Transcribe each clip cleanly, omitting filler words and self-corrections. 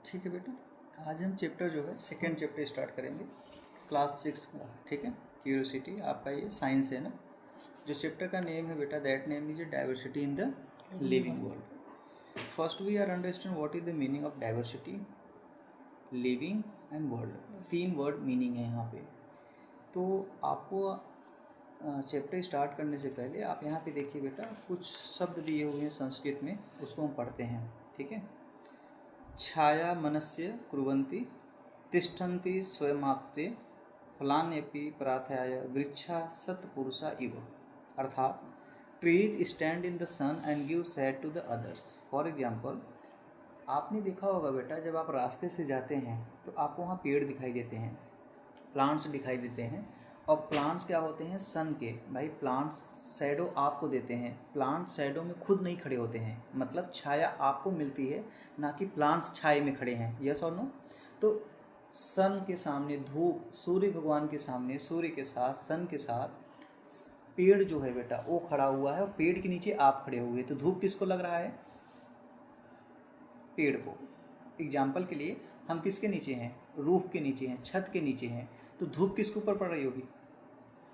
ठीक है बेटा, आज हम चैप्टर जो है सेकेंड चैप्टर स्टार्ट करेंगे क्लास 6 का। ठीक है, क्यूरियोसिटी आपका ये साइंस है ना। जो चैप्टर का नेम है बेटा, that name is diversity in the living world. First we are understand what is the meaning of diversity, living and world. 3 word meaning है यहाँ पे। तो आपको चैप्टर स्टार्ट करने से पहले आप यहाँ पे देखिए बेटा, कुछ शब्द दिए हुए हैं संस्कृत में, उसको हम पढ़ते हैं। ठीक है, छाया मनस्य कुर्वन्ति तिष्ठन्ति स्वयमाप्ते फलान्यपि प्रार्थाय वृक्षा सत्पुरुषा इव। अर्थात trees stand in the sun and give shade to the others. For example, आपने देखा होगा बेटा, जब आप रास्ते से जाते हैं तो आपको वहाँ पेड़ दिखाई देते हैं, प्लांट्स दिखाई देते हैं। और प्लांट्स क्या होते हैं? सन के। भाई प्लांट्स शैडो आपको देते हैं, प्लांट शैडो में खुद नहीं खड़े होते हैं, मतलब छाया आपको मिलती है, ना कि प्लांट्स छाया में खड़े हैं। यस और नो? तो सन के सामने धूप, सूर्य भगवान के सामने सूर्य के साथ, सन के साथ पेड़ जो है बेटा वो खड़ा हुआ है, और पेड़ के नीचे आप खड़े हुए। तो धूप किसको लग रहा है? पेड़ को। एग्जाम्पल के लिए हम किसके नीचे हैं? रूफ के नीचे हैं, छत के नीचे हैं। तो धूप किसके ऊपर पड़ रही होगी?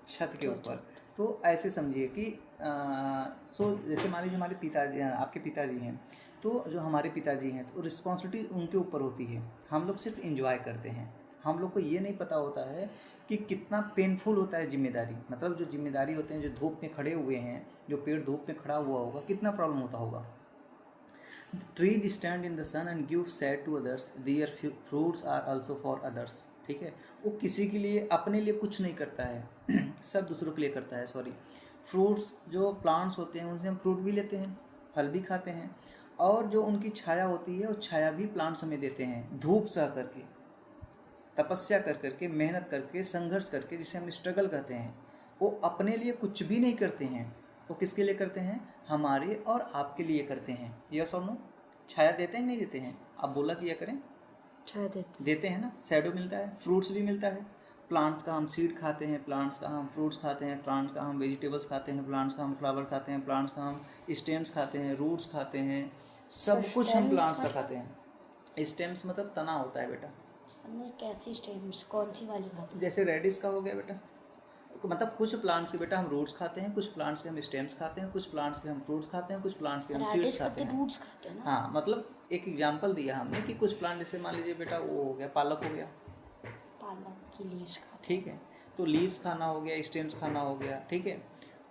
छत के ऊपर। तो ऐसे समझिए कि जैसे मान लीजिए हमारे पिताजी, आपके पिताजी हैं, तो जो हमारे पिताजी हैं तो रिस्पॉन्सिबिलिटी उनके ऊपर होती है। हम लोग सिर्फ एंजॉय करते हैं। हम लोग को ये नहीं पता होता है कि कितना पेनफुल होता है जिम्मेदारी। मतलब जो जिम्मेदारी होते हैं, जो धूप में खड़े हुए हैं, जो पेड़ धूप में खड़ा हुआ होगा, कितना प्रॉब्लम होता होगा। Trees stand in the sun and give shade to others. Their fruits are also for others. ठीक है, वो किसी के लिए, अपने लिए कुछ नहीं करता है सब दूसरों के लिए करता है। सॉरी, फ्रूट्स जो प्लांट्स होते हैं उनसे हम फ्रूट भी लेते हैं, फल भी खाते हैं, और जो उनकी छाया होती है वो छाया भी प्लांट्स हमें देते हैं। धूप सह करके, तपस्या कर करके, मेहनत करके, संघर्ष करके, जिसे हम स्ट्रगल कहते हैं, वो अपने लिए कुछ भी नहीं करते हैं। वो किसके लिए करते हैं? हमारे और आपके लिए करते हैं। यस और नो? छाया देते हैं नहीं देते हैं? आप बोला किया करें। छाया देते हैं ना, शैडो मिलता है, फ्रूट्स भी मिलता है। प्लांट्स का हम सीड खाते हैं, प्लांट्स का हम फ्रूट्स खाते हैं, प्लांट्स का हम वेजिटेबल्स खाते हैं, प्लांट्स का हम फ्लावर खाते हैं, प्लांट्स का हम स्टेम्स खाते हैं, रूट्स खाते हैं, सब कुछ हम प्लांट्स का खाते हैं। स्टेम्स मतलब तना होता है बेटा। कैसी स्टेम्स? कौन सी वाली खाते हैं? जैसे रेडिस का हो गया बेटा, मतलब कुछ प्लांट्स के बेटा हम रूट्स खाते हैं, कुछ प्लांट्स के हम स्टेम्स खाते हैं, कुछ प्लांट्स के हम फ्रूट्स खाते हैं, कुछ प्लांट्स के हम सीड्स खाते हैं। रूट्स खाते हैं ना? हाँ, मतलब एक एग्जांपल दिया हमने कि कुछ प्लांट, जैसे मान लीजिए बेटा वो हो गया पालक, हो गया पालक की लीव्स खाते हैं। ठीक है, तो लीव्स खाना हो गया, स्टेम्स खाना हो गया। ठीक है,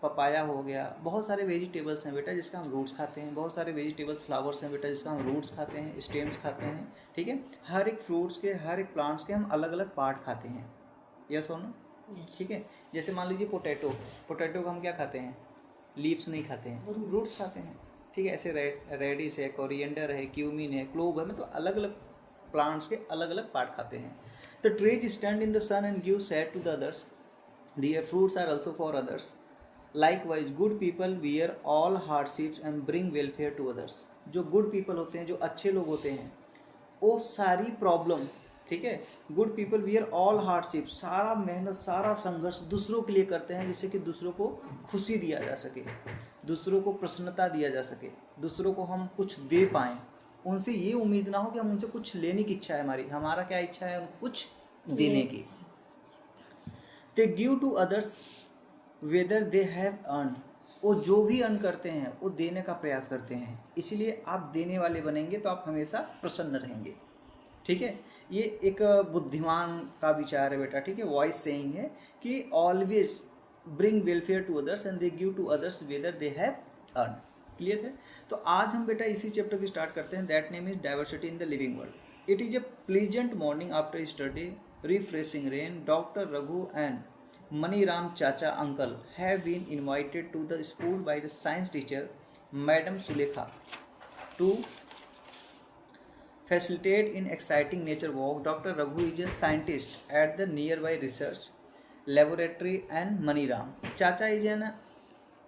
पपाया हो गया। बहुत सारे वेजिटेबल्स हैं बेटा जिसका हम रूट्स खाते हैं, बहुत सारे वेजिटेबल्स फ्लावर्स हैं बेटा जिसका हम रूट्स खाते हैं, स्टेम्स खाते हैं। ठीक है, हर एक फ्रूट्स के, हर एक प्लांट्स के हम अलग अलग पार्ट खाते हैं। यस और नो? ठीक है, जैसे मान लीजिए पोटैटो, पोटैटो को हम क्या खाते हैं? लीव्स नहीं खाते हैं, रूट्स खाते हैं। ठीक है, ऐसे रेडिस है, कोरिएंडर है, क्यूमिन है, क्लोव है, मतलब अलग अलग प्लांट्स के अलग अलग पार्ट खाते हैं। The trees stand in the sun and give shade to the others, their fruits are also for others. Likewise good people wear all hardships and bring welfare to others. जो good people होते हैं, जो अच्छे लोग होते हैं, वो सारी प्रॉब्लम, ठीक है, good people wear all hardship, सारा मेहनत, सारा संघर्ष दूसरों के लिए करते हैं, जिससे कि दूसरों को खुशी दिया जा सके, दूसरों को प्रसन्नता दिया जा सके, दूसरों को हम कुछ दे पाएँ। उनसे ये उम्मीद ना हो कि हम उनसे कुछ लेने की इच्छा है हमारी, हमारा क्या इच्छा है? उनको कुछ देने की। They give to others whether they have earn. वो जो भी अर्न करते हैं वो देने का प्रयास करते हैं, इसीलिए आप देने वाले बनेंगे तो आप हमेशा प्रसन्न रहेंगे। ठीक है, ये एक बुद्धिमान का विचार है बेटा। ठीक है, वॉइस सेइंग है कि always bring welfare to others and they give to others whether they have earn. Clear है? तो आज हम बेटा इसी चैप्टर की स्टार्ट करते हैं, that name is diversity in the living world. It is a pleasant morning after study, refreshing rain, doctor Raghu and Maniram Chacha uncle have been invited to the school by the science teacher Madam Sulekha to facilitate in exciting nature walk. Dr. Raghu is a scientist at the nearby research laboratory and Maniram Chacha is an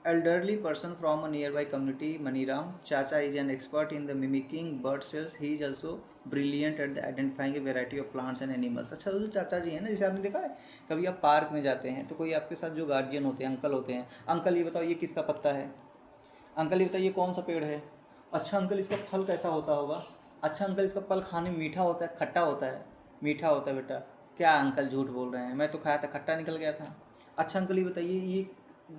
elderly person from a nearby community. Maniram Chacha is an expert in the mimicking bird cells. He is also brilliant at the identifying a variety of plants and animals. अच्छा, जो चाचा जी हैं ना, जैसे आपने देखा है कभी आप पार्क में जाते हैं तो कोई आपके साथ जो गार्जियन होते हैं, अंकल होते हैं, अंकल ये बताओ ये किसका पत्ता है, अंकल ये बताइए कौन सा पेड़ है, अच्छा अंकल इसका फल कैसा होता होगा, अच्छा अंकल इसका फल खाने में मीठा होता है, खट्टा होता है? मीठा होता है बेटा। क्या अंकल झूठ बोल रहे हैं, मैं तो खाया था खट्टा निकल गया था। अच्छा अंकल ये बताइए ये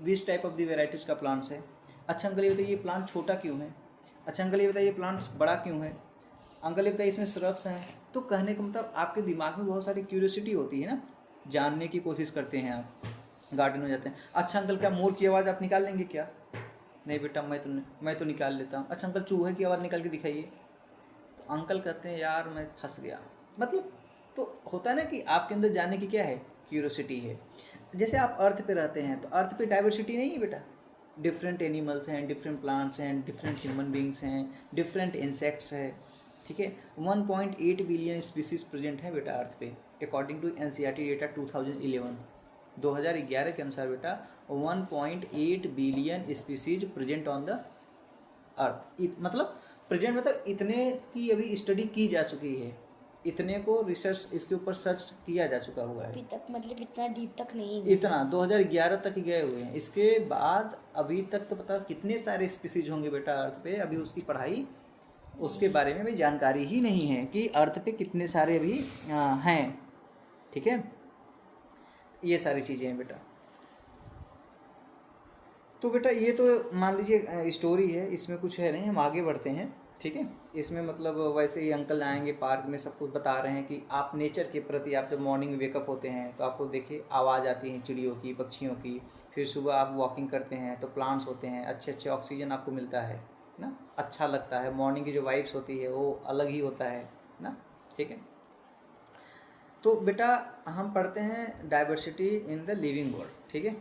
which type of the varieties का प्लांट्स है? अच्छा अंकल ये बताइए ये प्लांट छोटा क्यों है? अच्छा अंकल ये बताइए ये प्लांट बड़ा क्यों है? अंकल ये बताइए इसमें श्रब्स हैं। तो कहने का मतलब आपके दिमाग में बहुत सारी क्यूरियोसिटी होती है ना, जानने की कोशिश करते हैं आप, गार्डन में जाते हैं। अच्छा अंकल क्या मोर की आवाज़ आप निकाल लेंगे क्या? नहीं बेटा मैं तो निकाल लेता हूँ। अच्छा अंकल चूहे की आवाज़ निकाल के दिखाइए। तो अंकल कहते हैं यार मैं फंस गया। मतलब तो होता है ना कि आपके अंदर जानने की क्या है, क्यूरियोसिटी है। जैसे आप अर्थ पे रहते हैं तो अर्थ पे डाइवर्सिटी नहीं है बेटा, डिफरेंट एनिमल्स हैं, डिफरेंट प्लांट्स हैं, डिफरेंट ह्यूमन बींग्स हैं, डिफरेंट इंसेक्ट्स हैं, ठीक है। 1.8 बिलियन स्पीसीज प्रेजेंट है बेटा अर्थ पे, अकॉर्डिंग टू एनसीईआरटी डेटा 2011 के अनुसार बेटा 1.8 billion species present on the अर्थ। मतलब प्रेजेंट मतलब इतने की अभी स्टडी की जा चुकी है, इतने को रिसर्च इसके ऊपर सर्च किया जा चुका हुआ है। अभी तक मतलब इतना डीप तक नहीं इतना 2011 तक ही गए हुए हैं। इसके बाद अभी तक तो पता कितने सारे स्पीसीज होंगे बेटा अर्थ पे, अभी उसकी पढ़ाई उसके बारे में भी जानकारी ही नहीं है कि अर्थ पे कितने सारे अभी हैं, ठीक है। ये सारी चीज़ें हैं बेटा। तो बेटा ये तो मान लीजिए स्टोरी है, इसमें कुछ है नहीं, हम आगे बढ़ते हैं, ठीक है। इसमें मतलब वैसे ही अंकल आएंगे पार्क में, सब कुछ बता रहे हैं कि आप नेचर के प्रति, आप जब मॉर्निंग में वेकअप होते हैं तो आपको देखिए आवाज़ आती है चिड़ियों की, पक्षियों की। फिर सुबह आप वॉकिंग करते हैं तो प्लांट्स होते हैं, अच्छे अच्छे ऑक्सीजन आपको मिलता है ना, अच्छा लगता है। मॉर्निंग की जो वाइब्स होती है वो अलग ही होता है ना, ठीक है। तो बेटा हम पढ़ते हैं diversity in the living world, ठीक है।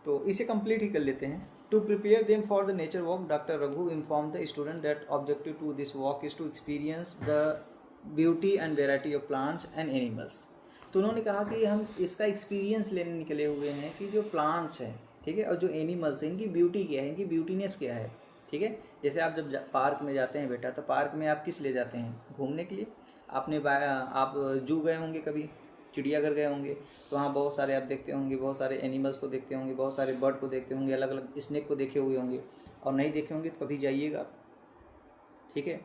तो इसे कंप्लीट ही कर लेते हैं। To prepare them for the nature walk, doctor Raghu inform the student that objective to this walk is to experience the beauty and variety of plants and animals. तो उन्होंने कहा कि हम इसका एक्सपीरियंस लेने निकले हुए हैं कि जो प्लांट्स हैं, ठीक है, और जो एनिमल्स हैं इनकी ब्यूटी क्या है, इनकी ब्यूटीनेस क्या है, ठीक है। जैसे आप जब पार्क में जाते हैं बेटा, तो पार्क में आप किस लिए जाते हैं, घूमने के लिए। आप जू गए होंगे कभी, चिड़ियाघर गए होंगे, तो वहाँ बहुत सारे आप देखते होंगे, बहुत सारे एनिमल्स को देखते होंगे, बहुत सारे बर्ड को देखते होंगे, अलग अलग स्नेक को देखे हुए होंगे। और नहीं देखे होंगे तो कभी जाइएगा, ठीक है।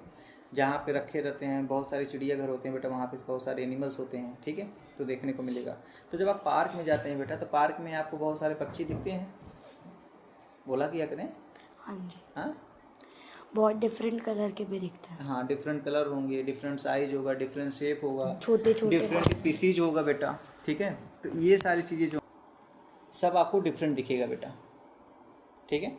जहाँ पे रखे रहते हैं बहुत सारे चिड़ियाघर होते हैं बेटा, वहाँ पे बहुत सारे एनिमल्स होते हैं, ठीक है, तो देखने को मिलेगा। तो जब आप पार्क में जाते हैं बेटा, तो पार्क में आपको बहुत सारे पक्षी दिखते हैं, बोला क्या करें? हाँ जी, हाँ, बहुत डिफरेंट कलर के भी दिखते हैं। हाँ, डिफरेंट कलर होंगे, डिफरेंट साइज होगा, डिफरेंट शेप होगा, छोटे छोटे डिफरेंट स्पीसीज होगा बेटा, ठीक है। तो ये सारी चीज़ें जो सब आपको डिफरेंट दिखेगा बेटा, ठीक है।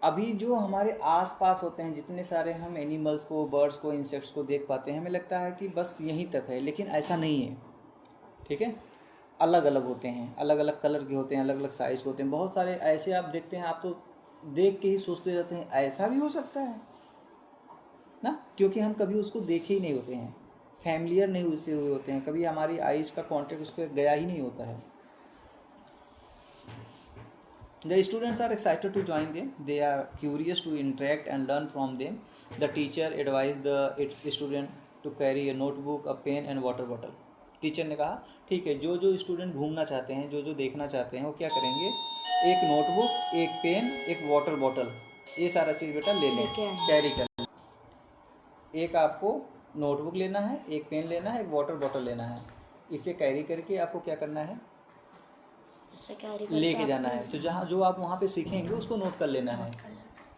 अभी जो हमारे आसपास होते हैं जितने सारे हम एनिमल्स को, बर्ड्स को, इंसेक्ट्स को देख पाते हैं, हमें लगता है कि बस यहीं तक है, लेकिन ऐसा नहीं है, ठीक है। अलग अलग होते हैं, अलग अलग कलर के होते हैं, अलग अलग साइज़ के होते हैं। बहुत सारे ऐसे आप देखते हैं, आप तो देख के ही सोचते रहते हैं ऐसा भी हो सकता है ना, क्योंकि हम कभी उसको देखे ही नहीं होते हैं, फैमिलियर नहीं उससे हुए होते हैं, कभी हमारी आइज़ का कॉन्टेक्ट उस पर गया ही नहीं होता है। The students are excited to join them. They are curious to interact and learn from them. The teacher advised the student to carry a notebook, a pen and water bottle. Teacher ने कहा ठीक है, जो जो student घूमना चाहते हैं, जो जो देखना चाहते हैं, वो क्या करेंगे, एक नोटबुक, एक पेन, एक वाटर बॉटल, ये सारा चीज़ बेटा ले लें, कैरी कर लें। एक आपको नोटबुक लेना है, एक पेन लेना है, एक वाटर बॉटल लेना है। इसे कैरी करके आपको क्या करना है, लेके जाना है। तो जहाँ जो आप वहाँ पे सीखेंगे उसको नोट कर लेना है।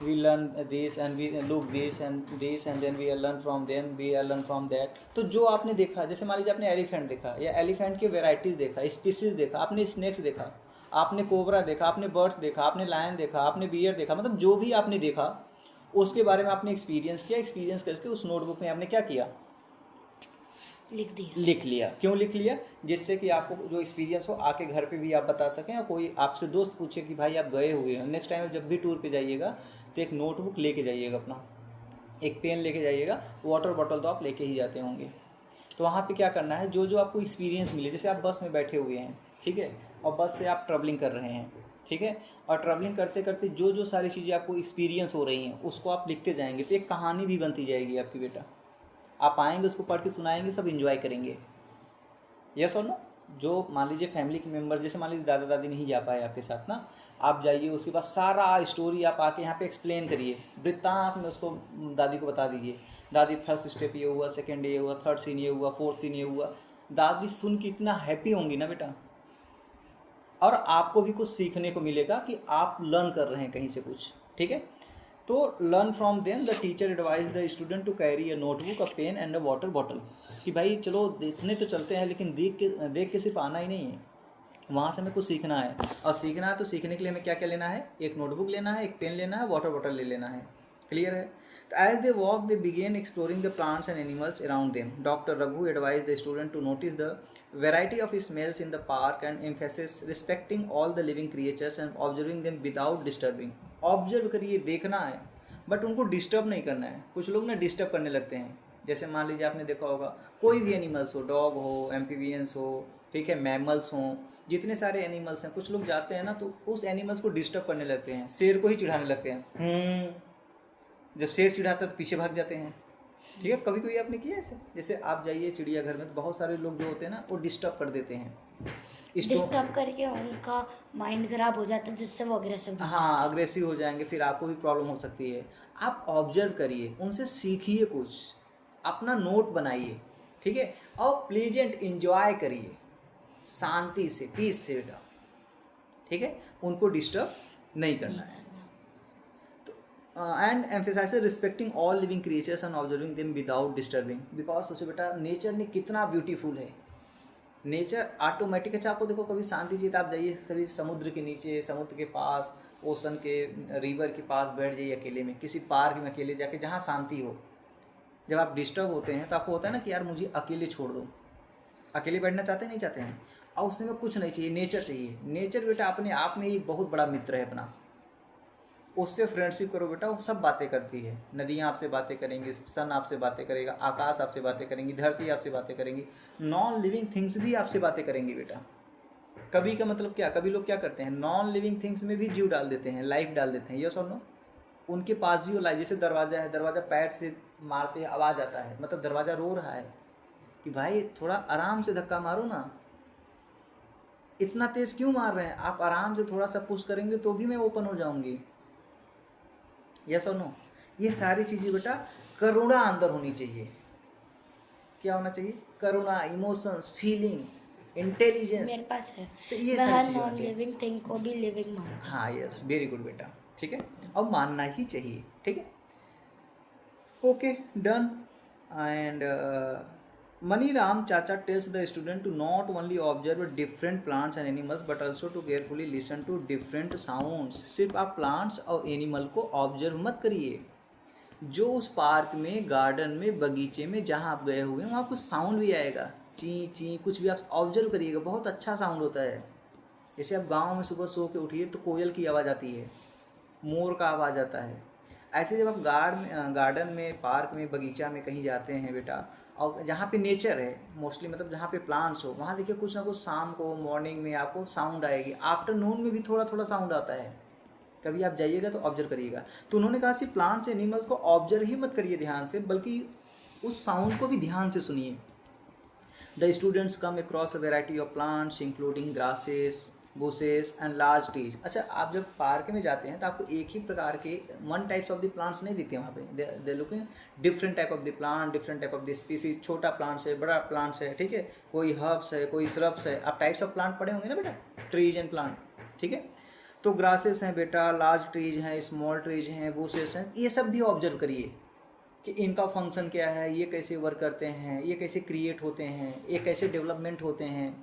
We learn this and we look this and then we learn from them, we learn from that. तो जो आपने देखा, जैसे मान लीजिए आपने एलिफेंट देखा, या एलिफेंट के वेराइटीज़ देखा, स्पीसीज देखा, आपने स्नेक्स देखा, आपने कोबरा देखा, आपने बर्ड्स देखा, आपने लायन देखा, आपने बियर देखा, मतलब जो भी आपने देखा उसके बारे में आपने एक्सपीरियंस किया। एक्सपीरियंस करके उस नोटबुक में आपने क्या किया, लिख लिया। क्यों लिख लिया, जिससे कि आपको जो एक्सपीरियंस हो आके घर पे भी आप बता सकें, और कोई आपसे दोस्त पूछे कि भाई आप गए हुए हैं, नेक्स्ट टाइम जब भी टूर पे जाइएगा तो एक नोटबुक लेके जाइएगा, अपना एक पेन लेके जाइएगा, वाटर बॉटल तो आप लेके ही जाते होंगे। तो वहाँ पे क्या करना है, जो जो आपको एक्सपीरियंस मिले, जैसे आप बस में बैठे हुए हैं, ठीक है, और बस से आप ट्रैवलिंग कर रहे हैं, ठीक है, और ट्रैवलिंग करते करते जो जो सारी चीज़ें आपको एक्सपीरियंस हो रही हैं उसको आप लिखते जाएंगे, तो एक कहानी भी बनती जाएगी आपकी बेटा। आप आएंगे, उसको पढ़ के सुनाएंगे, सब एंजॉय करेंगे। यस और नो। जो मान लीजिए फैमिली के मेम्बर्स, जैसे मान लीजिए दादा दादी नहीं जा पाए आपके साथ ना, आप जाइए, उसके बाद सारा स्टोरी आप आके यहाँ पे एक्सप्लेन करिए, वृत्तांत में उसको दादी को बता दीजिए दादी फर्स्ट स्टेप ये हुआ, सेकेंड ये हुआ, थर्ड सीन ये हुआ, फोर्थ सीन ये हुआ, दादी सुन के इतना हैप्पी होंगी ना बेटा, और आपको भी कुछ सीखने को मिलेगा कि आप लर्न कर रहे हैं कहीं से कुछ, ठीक है। तो learn from them, the teacher advise the student to carry a notebook, a pen and a water bottle, कि भाई चलो देखने तो चलते हैं लेकिन देख के सिर्फ आना ही नहीं है, वहाँ से हमें कुछ सीखना है, और सीखना है तो सीखने के लिए हमें क्या क्या लेना है, एक नोटबुक लेना है, एक पेन लेना है, वाटर बॉटल ले लेना है। क्लियर है। तो as they walk they begin exploring the plants and animals around them. Doctor Raghu advise the student to notice the variety of smells in the park and emphasis respecting all the living creatures and observing them without disturbing। Observe करिए, देखना है, but उनको disturb नहीं करना है। कुछ लोग ना डिस्टर्ब करने लगते हैं, जैसे मान लीजिए आपने देखा होगा कोई भी एनिमल्स हो, डॉग हो, एम्फीबियंस हो, ठीक है, मैमल्स हो, जितने सारे एनिमल्स हैं, कुछ लोग जाते हैं ना तो उस एनिमल्स को डिस्टर्ब करने लगते हैं, शेर को ही चिढ़ाने लगते हैं। जब शेर चिढ़ाता है तो पीछे भाग जाते हैं, ठीक है। कभी कभी आपने किया ऐसे, जैसे आप जाइए चिड़ियाघर में तो बहुत सारे लोग जो होते हैं ना वो डिस्टर्ब कर देते हैं, डिस्टर्ब करके उनका माइंड खराब हो जाता है, जिससे वो अग्रेसिव, हाँ अग्रेसिव हो जाएंगे, फिर आपको भी प्रॉब्लम हो सकती है। आप ऑब्जर्व करिए, उनसे सीखिए, कुछ अपना नोट बनाइए, ठीक है, और प्लीजेंट इंजॉय करिए, शांति से, पीस से बेटा, ठीक है, उनको डिस्टर्ब नहीं करना है। And emphasise respecting all living creatures and observing them without disturbing, because सोचो बेटा नेचर ने कितना ब्यूटीफुल है, नेचर ऑटोमेटिक। अच्छा आपको देखो कभी शांति चाहिए तो आप जाइए सभी समुद्र के नीचे, समुद्र के पास, ओशन के, रिवर के पास बैठ जाइए अकेले में, किसी पार्क में अकेले जाके जहाँ शांति हो। जब आप डिस्टर्ब होते हैं तो आपको होता है ना कि यार मुझे अकेले छोड़ दो, अकेले बैठना चाहते नहीं चाहते हैं, और उसमें कुछ नहीं चाहिए, नेचर चाहिए। नेचर बेटा अपने आप में एक बहुत बड़ा मित्र है अपना, उससे फ्रेंडशिप करो बेटा, वो सब बातें करती है। नदियाँ आपसे बातें करेंगी, सन आपसे बातें करेगा, आकाश आपसे बातें करेंगी, धरती आपसे बातें करेंगी, नॉन लिविंग थिंग्स भी आपसे बातें करेंगी बेटा। कभी का मतलब क्या, कभी लोग क्या करते हैं, नॉन लिविंग थिंग्स में भी जीव डाल देते हैं, लाइफ डाल देते हैं, यस और नो। उनके पास भी वो लाइफ, जैसे दरवाज़ा है, दरवाज़ा पैर से मारते हैं आवाज़ आता है, मतलब दरवाज़ा रो रहा है कि भाई थोड़ा आराम से धक्का मारो ना, इतना तेज़ क्यों मार रहे हैं, आप आराम से थोड़ा सा पुश करेंगे तो भी मैं ओपन हो जाऊँगी, यस और नो। ये सारी चीज़ें बेटा करुणा अंदर होनी चाहिए। क्या होना चाहिए, करुणा, इमोशंस, फीलिंग, इंटेलिजेंस मेरे पास है। तो ये मैं सारी हर चीज़ें नॉन होनी चाहिए। लिविंग थिंग को भी लिविंग मानता हूँ। हाँ यस, वेरी गुड बेटा, ठीक है, अब मानना ही चाहिए, ठीक है। Okay done. And Maniram Chacha tells the student to not only observe different plants and animals but also to carefully listen to different sounds। सिर्फ आप प्लांट्स और एनिमल को ऑब्जर्व मत करिए, जो उस पार्क में, गार्डन में, बगीचे में जहाँ आप गए हुए हैं वहाँ कुछ साउंड भी आएगा, ची ची कुछ भी आप ऑब्जर्व करिएगा, बहुत अच्छा साउंड होता है। जैसे आप गाँव में सुबह सो के उठिए तो कोयल की आवाज़ आती है, मोर का आवाज़ आता है। ऐसे जब आप गार्डन में, पार्क में, बगीचा में कहीं जाते हैं बेटा, और जहाँ पे नेचर है मोस्टली, मतलब जहाँ पे प्लांट्स हो, वहाँ देखिए कुछ ना कुछ शाम को, मॉर्निंग में आपको साउंड आएगी, आफ्टरनून में भी थोड़ा थोड़ा साउंड आता है। कभी आप जाइएगा तो ऑब्जर्व करिएगा। तो उन्होंने कहा कि प्लांट्स एनिमल्स को ऑब्जर्व ही मत करिए ध्यान से, बल्कि उस साउंड को भी ध्यान से सुनिए। The students come across a variety of plants including grasses, bushes and large trees. अच्छा आप जब पार्क में जाते हैं तो आपको एक ही प्रकार के one types of the plants नहीं दिखते वहाँ पे, they looking different type of the plant, different type of the species, छोटा प्लांट्स है, बड़ा प्लांट्स है, ठीक है, कोई हर्ब्स है, कोई श्रब्स है। आप टाइप्स ऑफ प्लांट पढ़े होंगे ना बेटा, ट्रीज एंड प्लांट, ठीक है। तो ग्रासेस हैं बेटा, लार्ज ट्रीज हैं, स्मॉल ट्रीज हैं, बुशेस हैं, ये सब भी ऑब्जर्व करिए कि इनका फंक्शन क्या है, ये कैसे वर्क करते हैं, ये कैसे क्रिएट होते हैं, ये कैसे डेवलपमेंट होते हैं,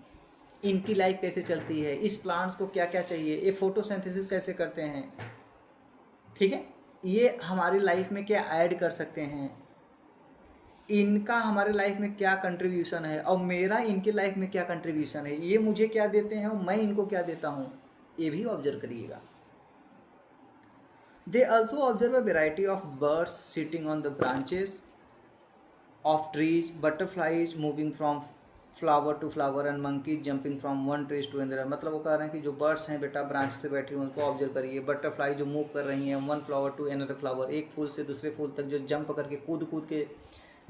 इनकी लाइफ कैसे चलती है, इस प्लांट्स को क्या क्या चाहिए, ये फोटोसिंथेसिस कैसे करते हैं, ठीक है, ये हमारी लाइफ में क्या ऐड कर सकते हैं, इनका हमारे लाइफ में क्या कंट्रीब्यूशन है, और मेरा इनके लाइफ में क्या कंट्रीब्यूशन है, ये मुझे क्या देते हैं और मैं इनको क्या देता हूँ, ये भी ऑब्जर्व करिएगा। They also observe a variety of birds sitting on the branches of trees, butterflies moving from flower to flower and monkeys jumping from one trees to another. मतलब वो कह रहे हैं कि जो बर्ड्स हैं बेटा ब्रांच से बैठी हुई उनको ऑब्जर्व करिए, बटरफ्लाई जो मूव कर रही हैं one flower to another flower, एक फूल से दूसरे फूल तक जो जंप करके कूद कूद के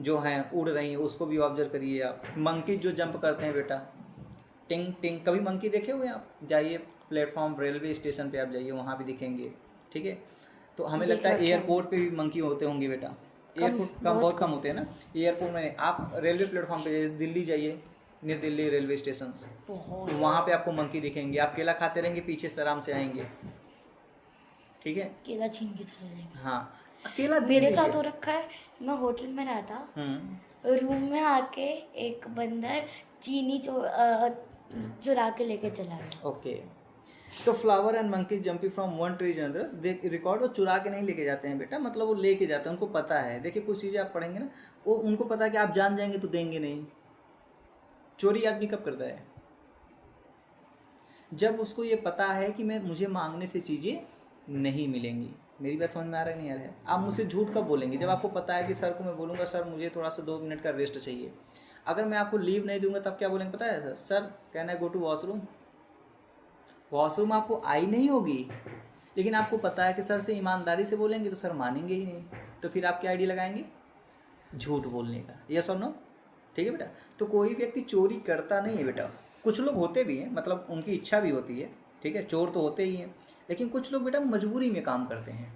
जो हैं उड़ रही हैं उसको भी ऑब्जर्व करिए आप। मंकीज जो जंप करते हैं बेटा, टिंग टिंग, कभी मंकी देखे हुए आप, जाइए प्लेटफॉर्म रेलवे स्टेशन पे आप जाइए वहाँ भी दिखेंगे, ठीक है। तो हमें लगता है एयरपोर्ट पे भी मंकी होते होंगे बेटा, एयरपोर्ट कम बहुत कम होते हैं ना। एयरपोर्ट में आप रेलवे प्लेटफॉर्म पे दिल्ली जाइए, न्यू दिल्ली रेलवे स्टेशन, बहुत तो वहाँ पे आपको मंकी दिखेंगे, आप केला खाते रहेंगे, पीछे से आराम से आएंगे, ठीक है। केला छीन के चले जाएंगे। हाँ, अकेला दे मेरे साथ देंगे। हो रखा है, मैं होटल में रहा था, हम्म, रूम में आके एक बंदर चीनी चुरा के लेके चला गया। ओके। तो flower and monkey jumping from one tree another, they record, वो चुरा के नहीं लेके जाते हैं बेटा, मतलब वो लेके जाते हैं, उनको पता है। देखिए कुछ चीज़ें आप पढ़ेंगे ना, वो उनको पता है कि आप जान जाएंगे तो देंगे नहीं। चोरी आदमी कब करता है? जब उसको ये पता है कि मुझे मांगने से चीज़ें नहीं मिलेंगी। मेरी बात समझ में आ रहा है नहीं आ रहा है? आप मुझसे झूठ कब बोलेंगे? जब आपको पता है कि सर को मैं बोलूँगा सर मुझे थोड़ा सा 2 मिनट का रेस्ट चाहिए, अगर मैं आपको लीव नहीं दूंगा तब क्या बोलेंगे पता है? Sir sir can I go to washroom? Washroom आपको आई नहीं होगी, लेकिन आपको पता है कि सर से ईमानदारी से बोलेंगे तो सर मानेंगे ही नहीं, तो फिर आप क्या आईडी लगाएंगे? झूठ बोलने का। यस और नो? ठीक है बेटा। तो कोई व्यक्ति चोरी करता नहीं है बेटा, कुछ लोग होते भी हैं, मतलब उनकी इच्छा भी होती है, ठीक है, चोर तो होते ही हैं, लेकिन कुछ लोग बेटा मजबूरी में काम करते हैं,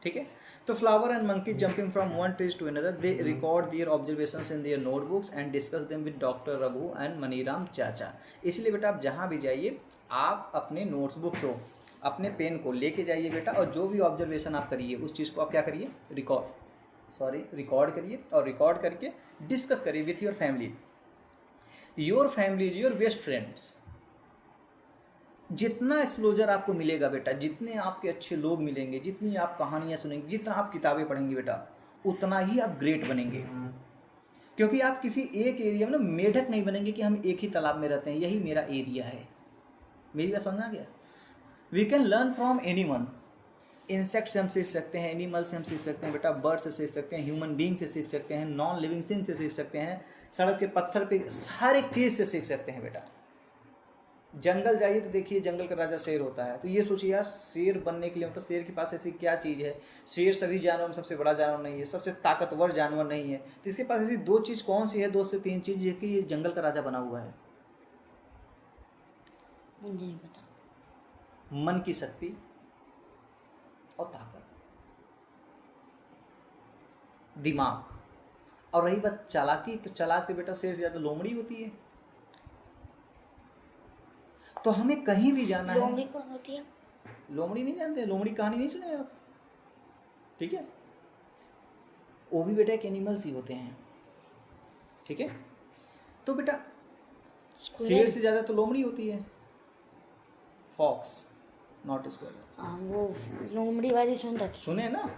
ठीक है। तो flower and monkey jumping from one tree to another, they record their observations in their notebooks and discuss them with doctor Raghu and Maniram chacha. इसलिए बेटा आप जहाँ भी जाइए, आप अपने नोट्सबुक को, अपने पेन को लेके जाइए बेटा, और जो भी ऑब्जर्वेशन आप करिए उस चीज़ को आप क्या करिए? रिकॉर्ड करिए, और रिकॉर्ड करके डिस्कस करिए with your family. Your family is your best friends. जितना एक्सपोजर आपको मिलेगा बेटा, जितने आपके अच्छे लोग मिलेंगे, जितनी आप कहानियाँ सुनेंगे, जितना आप किताबें पढ़ेंगे बेटा, उतना ही आप ग्रेट बनेंगे। क्योंकि आप किसी एक एरिया में ना मेढक नहीं बनेंगे कि हम एक ही तालाब में रहते हैं, यही मेरा एरिया है। मेरी बात समझ आ गया? We can learn from anyone. Insect से हम सीख सकते हैं, एनिमल से हम सीख सकते हैं बेटा, बर्ड से सीख सकते हैं, ह्यूमन बींग से सीख सकते हैं, नॉन लिविंग थिंग से सीख सकते हैं, सड़क के पत्थर पे हर एक चीज़ से सीख सकते हैं बेटा। जंगल जाइए तो देखिए जंगल का राजा शेर होता है, तो ये सोचिए यार शेर बनने के लिए मतलब शेर के पास ऐसी क्या चीज़ है? शेर सभी जानवरों में सबसे बड़ा जानवर नहीं है, सबसे ताकतवर जानवर नहीं है, तो इसके पास ऐसी 2 चीज़ कौन सी है, 2 से 3 चीज़ कि ये जंगल का राजा बना हुआ है? मुझे नहीं पता। मन की शक्ति और ताकत, दिमाग। और रही बात चालाकी, तो चालाक तो बेटा शेर से ज़्यादा लोमड़ी होती है। तो हमें कहीं भी जाना है। लोमड़ी कौन होती है? लोमड़ी नहीं जानते? लोमड़ी कहानी नहीं सुने आप? ठीक है, वो भी बेटा एक एनिमल्स ही होते हैं, ठीक है। तो बेटा शेर से ज़्यादा तो लोमड़ी होती है, फॉक्स, नॉट स्क्वायरल। हाँ, वो लोमड़ी वाली सुन रखी। सुने ना?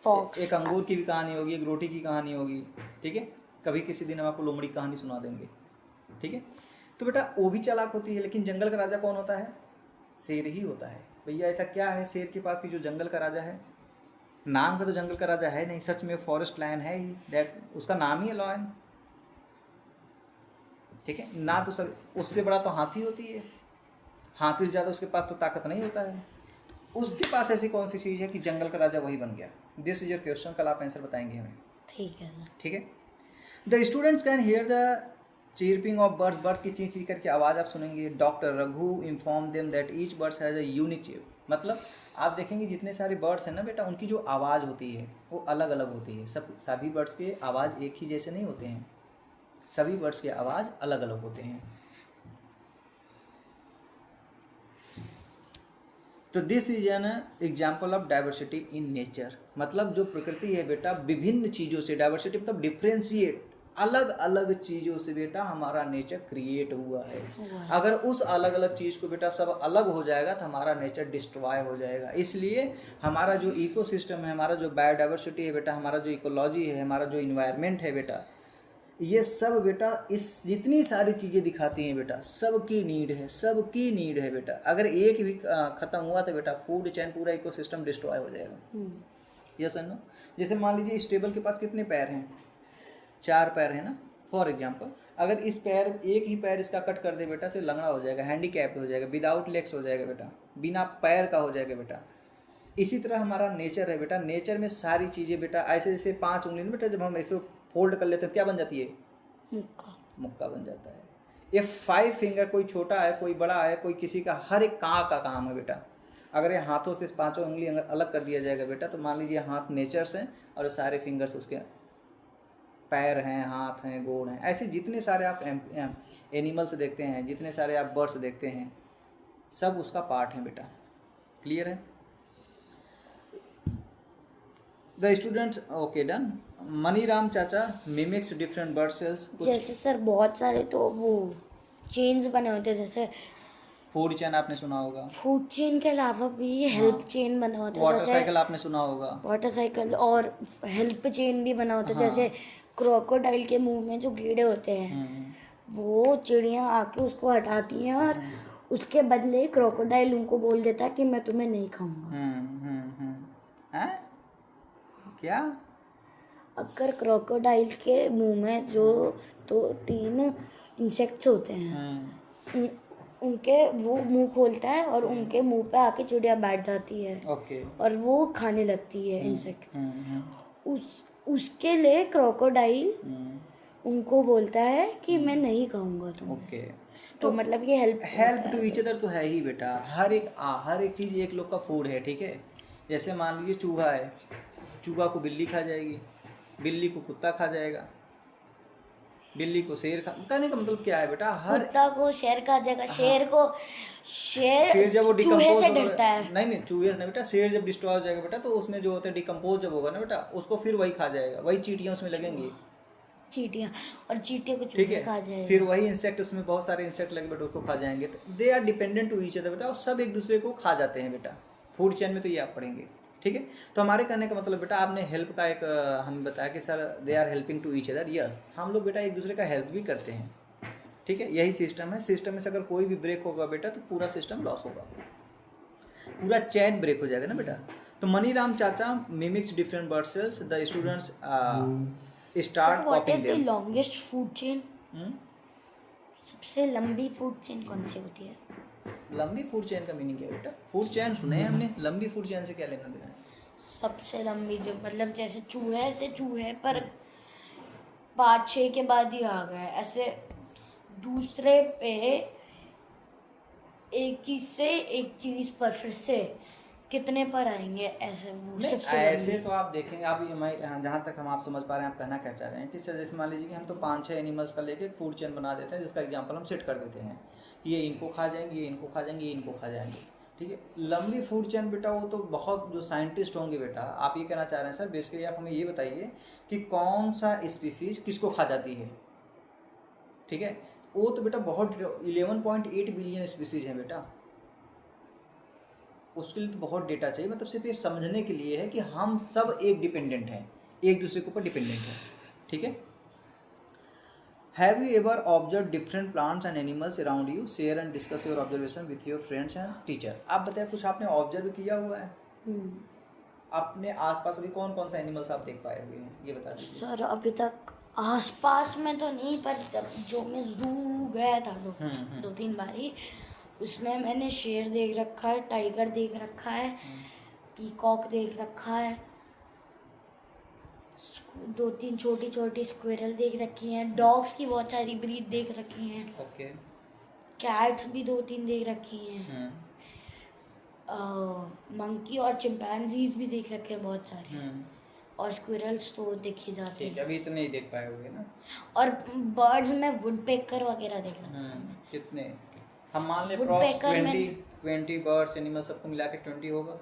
फॉक्स। एक अंगूर की भी कहानी होगी, एक रोटी की कहानी होगी, ठीक है। कभी किसी दिन हम आपको लोमड़ी कहानी सुना देंगे, ठीक है। तो बेटा वो भी चालाक होती है, लेकिन जंगल का राजा कौन होता है? शेर ही होता है। भैया ऐसा क्या है शेर के पास कि जो जंगल का राजा है? नाम का तो जंगल का राजा है नहीं, सच में फॉरेस्ट लायन है ही, दैट उसका नाम ही है लायन, ठीक है ना। तो सर उससे बड़ा तो हाथी होती है, हाथी से ज़्यादा उसके पास तो ताकत नहीं होता है। उसके पास ऐसी कौन सी चीज़ है कि जंगल का राजा वही बन गया? दिस इज योर क्वेश्चन, कल आप आंसर बताएंगे हमें, ठीक है सर। ठीक है। The students can hear the chirping of birds, birds की चीं चीं करके आवाज़ आप सुनेंगे। Doctor Raghu inform them that each birds has a unique cheep, मतलब आप देखेंगे जितने सारे बर्ड्स हैं ना बेटा, उनकी जो आवाज़ होती है वो अलग अलग होती है। सभी बर्ड्स के आवाज़ एक ही जैसे नहीं होते हैं, सभी बर्ड्स के आवाज़ अलग अलग होते हैं। तो this is an example of diversity in nature, मतलब जो प्रकृति है बेटा विभिन्न चीज़ों से, डाइवर्सिटी मतलब डिफ्रेंशिएट, अलग अलग चीज़ों से बेटा हमारा नेचर क्रिएट हुआ है। अगर उस अलग अलग चीज़ को बेटा सब अलग हो जाएगा तो हमारा नेचर डिस्ट्रॉय हो जाएगा। इसलिए हमारा जो इकोसिस्टम है, हमारा जो बायोडाइवर्सिटी है बेटा, हमारा जो इकोलॉजी है, हमारा जो इन्वायरमेंट है बेटा, ये सब बेटा इस जितनी सारी चीज़ें दिखाती हैं बेटा, सबकी नीड है, सबकी नीड है बेटा। अगर एक भी ख़त्म हुआ तो बेटा फूड चैन पूरा इकोसिस्टम डिस्ट्रॉय हो जाएगा। Yes and no? जैसे मान लीजिए इस टेबल के पास कितने पैर हैं? 4 पैर है ना, फॉर एग्जाम्पल। अगर इस पैर, एक ही पैर इसका कट कर दे बेटा तो लंगड़ा हो जाएगा, हैंडीकैप हो जाएगा, विदाउट लेग्स हो जाएगा बेटा, बिना पैर का हो जाएगा बेटा। इसी तरह हमारा नेचर है बेटा, नेचर में सारी चीज़ें बेटा ऐसे जैसे 5 उंगली बेटा जब हम ऐसे फोल्ड कर लेते हैं क्या बन जाती है? मुक्का बन जाता है। ये 5 फिंगर, कोई छोटा है कोई बड़ा है, कोई किसी का, हर एक का काम है बेटा। अगर ये हाथों से पांचों उंगली अगर अलग कर दिया जाएगा बेटा, तो मान लीजिए हाथ नेचर्स हैं और ये सारे फिंगर्स उसके पैर हैं, हाथ हैं, गोड़ हैं, ऐसे जितने सारे आप एनिमल्स देखते हैं, जितने सारे आप बर्ड्स देखते हैं, सब उसका पार्ट है बेटा। क्लियर है? The students, okay done. Maniram chacha mimics different bird sales. जैसे सर बहुत सारे तो वो चेन्स बने होते हैं, जैसे फूड चेन आपने सुना होगा, फूड चेन के अलावा भी हेल्प चेन बना होता है, वाटर जैसे साइकिल आपने सुना होगा। वाटर साइकिल और हेल्प चेन भी बना होता है। हाँ। जैसे क्रोकोडाइल के मुंह में जो कीड़े होते हैं, वो चिड़ियाँ आके उसको हटाती हैं और उसके बदले क्रोकोडाइल उनको बोल देता है कि मैं तुम्हें नहीं खाऊंगा। हैं? क्या? अगर क्रोकोडाइल के मुंह में जो तो 3 इंसेक्ट्स होते हैं, उन, उनके वो मुंह खोलता है और उनके मुंह पे आके चिड़िया बैठ जाती है ओके। और वो खाने लगती है इंसेक्ट्स। उसके लिए क्रोकोडाइल उनको बोलता है कि मैं नहीं खाऊंगा तुम्हें। ओके। तो मतलब ये हेल्प टू ईच अदर तो है ही बेटा। हर एक चीज़ एक लोग का फूड है, ठीक है। जैसे मान लीजिए चूहा है, चूहा को बिल्ली खा जाएगी, बिल्ली को कुत्ता खा जाएगा, बिल्ली को शेर खा। कहने का मतलब क्या है बेटा, हर कुत्ता को शेर खा जाएगा, शेर को फिर जब वो शेर चूहे डिकम्पोज से डरता है। नहीं चूहे से नहीं बेटा, शेर जब डिस्ट्रॉय हो जाएगा बेटा, तो उसमें जो होता है डिकम्पोज जब होगा ना बेटा, उसको फिर वही खा जाएगा, वही चींटियाँ उसमें लगेंगी, चींटियाँ, और चींटियों को ठीक चूहे है। खा जाएगा। फिर वही इंसेक्ट, उसमें बहुत सारे इंसेक्ट लगे बेटा, उसको खा जाएंगे। तो they are dependent to each other बेटा, और सब एक दूसरे को खा जाते हैं बेटा। फूड चेन में तो ये आप पढ़ेंगे, ठीक है। तो हमारे कहने का मतलब बेटा, आपने हेल्प का एक हमें बताया कि sir they are helping to each other. Yes, हम लोग बेटा एक दूसरे का हेल्प भी करते हैं, ठीक है। यही सिस्टम है। सिस्टम में से अगर कोई भी ब्रेक होगा बेटा, तो पूरा सिस्टम लॉस होगा, पूरा चैन ब्रेक हो जाएगा ना बेटा। तो Maniram chacha mimics different bird cells, the students start what is copying the them. Longest food chain? सबसे लंबी फूड चेन कौन सी होती है? लंबी फूड चेन का मीनिंग क्या है बेटा? फूड चेन सुने हैं हमने, लंबी फूड चेन से क्या लेना देना है? सबसे लंबी जो मतलब जैसे चूहे से चूहे पर 5-6 के बाद ही आ गए, ऐसे दूसरे पे एक चीज से एक चीज पर फिर से कितने पर आएंगे, ऐसे वो नहीं, सबसे ऐसे लंबी। तो आप देखेंगे, आप मैं जहाँ तक हम आप समझ पा रहे हैं, आप कहना क्या चाह रहे हैं कि सर जैसे मान लीजिए कि हम तो 5-6 एनिमल्स का लेके फूड चेन बना देते हैं, जिसका एग्जांपल हम सेट कर देते हैं कि ये इनको खा जाएंगे, ये इनको खा जाएंगे, ये इनको खा जाएंगे, ठीक है। लंबी फूड चेन बेटा, वो तो बहुत जो साइंटिस्ट होंगे बेटा, आप ये कहना चाह रहे हैं सर बेसिकली आप हमें ये बताइए कि कौन सा स्पीसीज किसको खा जाती है, ठीक है। वो तो बेटा बहुत 11.8 बिलियन स्पीसीज हैं बेटा, उसके लिए तो बहुत डेटा चाहिए। मतलब सिर्फ ये समझने के लिए है कि हम सब एक डिपेंडेंट हैं, एक दूसरे के ऊपर डिपेंडेंट हैं, ठीक है। Have you ever observe different plants and animals around you, share and discuss your observation with your friends and teacher. आप बताएं, कुछ आपने ऑब्जर्व किया हुआ है अपने आसपास? अभी कौन कौन सा एनिमल्स आप देख पाए हुए हैं, ये बता दीजिए। सर अभी तक आसपास में तो नहीं, पर जब जो मैं जू गया था 2-3 बारी, उसमें मैंने शेर देख रखा है, टाइगर देख रखा है, पीकॉक देख रखा है, 2-3 छोटी छोटी स्क्विरल देख रखी हैं, डॉग्स की बहुत सारी ब्रीड देख रखी हैं, ओके। कैट्स भी 2-3 देख रखी हैं, मंकी और चिंपैंजीज भी देख रखे हैं बहुत सारे, और स्क्विरल्स तो देखे जाते ठीक है, हैं। अभी इतने ही देख पाए होंगे ना। और बर्ड्स में वुडपेकर वगैरह देख रखा है। कितने? हम मान ले Woodpecker में 20 बर्ड्स एनिमल सबको मिला के 20 होगा।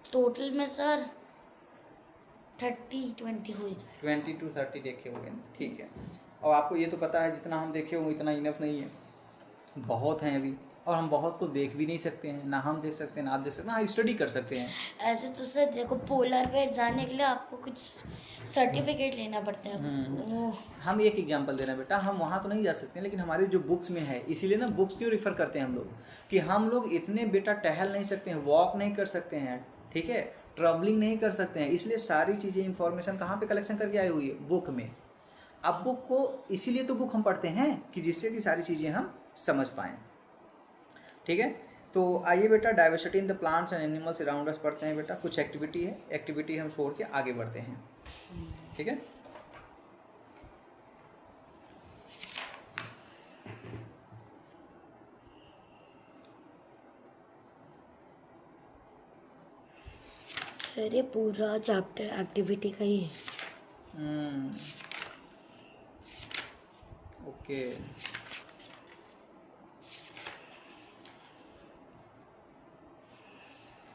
टोटल में सर 30-20 हो जाए। 20 to 30 देखे होंगे ना, ठीक है। और आपको ये तो पता है जितना हम देखे हो इतना इनफ नहीं है, बहुत हैं अभी, और हम बहुत को देख भी नहीं सकते हैं, ना हम देख सकते हैं ना आप देख सकते हैं, हाँ स्टडी कर सकते हैं। ऐसे तो सर देखो, पोलर बेयर जाने के लिए आपको कुछ सर्टिफिकेट लेना पड़ता है। हम एक एग्जांपल दे रहे हैं बेटा, हम वहाँ तो नहीं जा सकते, लेकिन हमारे जो बुक्स में है, इसीलिए ना बुक्स क्यों रिफ़र करते हैं हम लोग, कि हम लोग इतने बेटा टहल नहीं सकते हैं, वॉक नहीं कर सकते हैं, ठीक है, ट्रैवलिंग नहीं कर सकते हैं, इसलिए सारी चीज़ें इंफॉर्मेशन कहाँ पे कलेक्शन करके आई हुई है? बुक में। अब बुक को इसीलिए तो बुक हम पढ़ते हैं कि जिससे कि सारी चीज़ें हम समझ पाएँ, ठीक है। तो आइए बेटा, diversity in the plants and animals around अस पढ़ते हैं बेटा। कुछ एक्टिविटी है, एक्टिविटी हम छोड़ के आगे बढ़ते हैं, ठीक है। सर ये पूरा चैप्टर एक्टिविटी का ही है। ओके,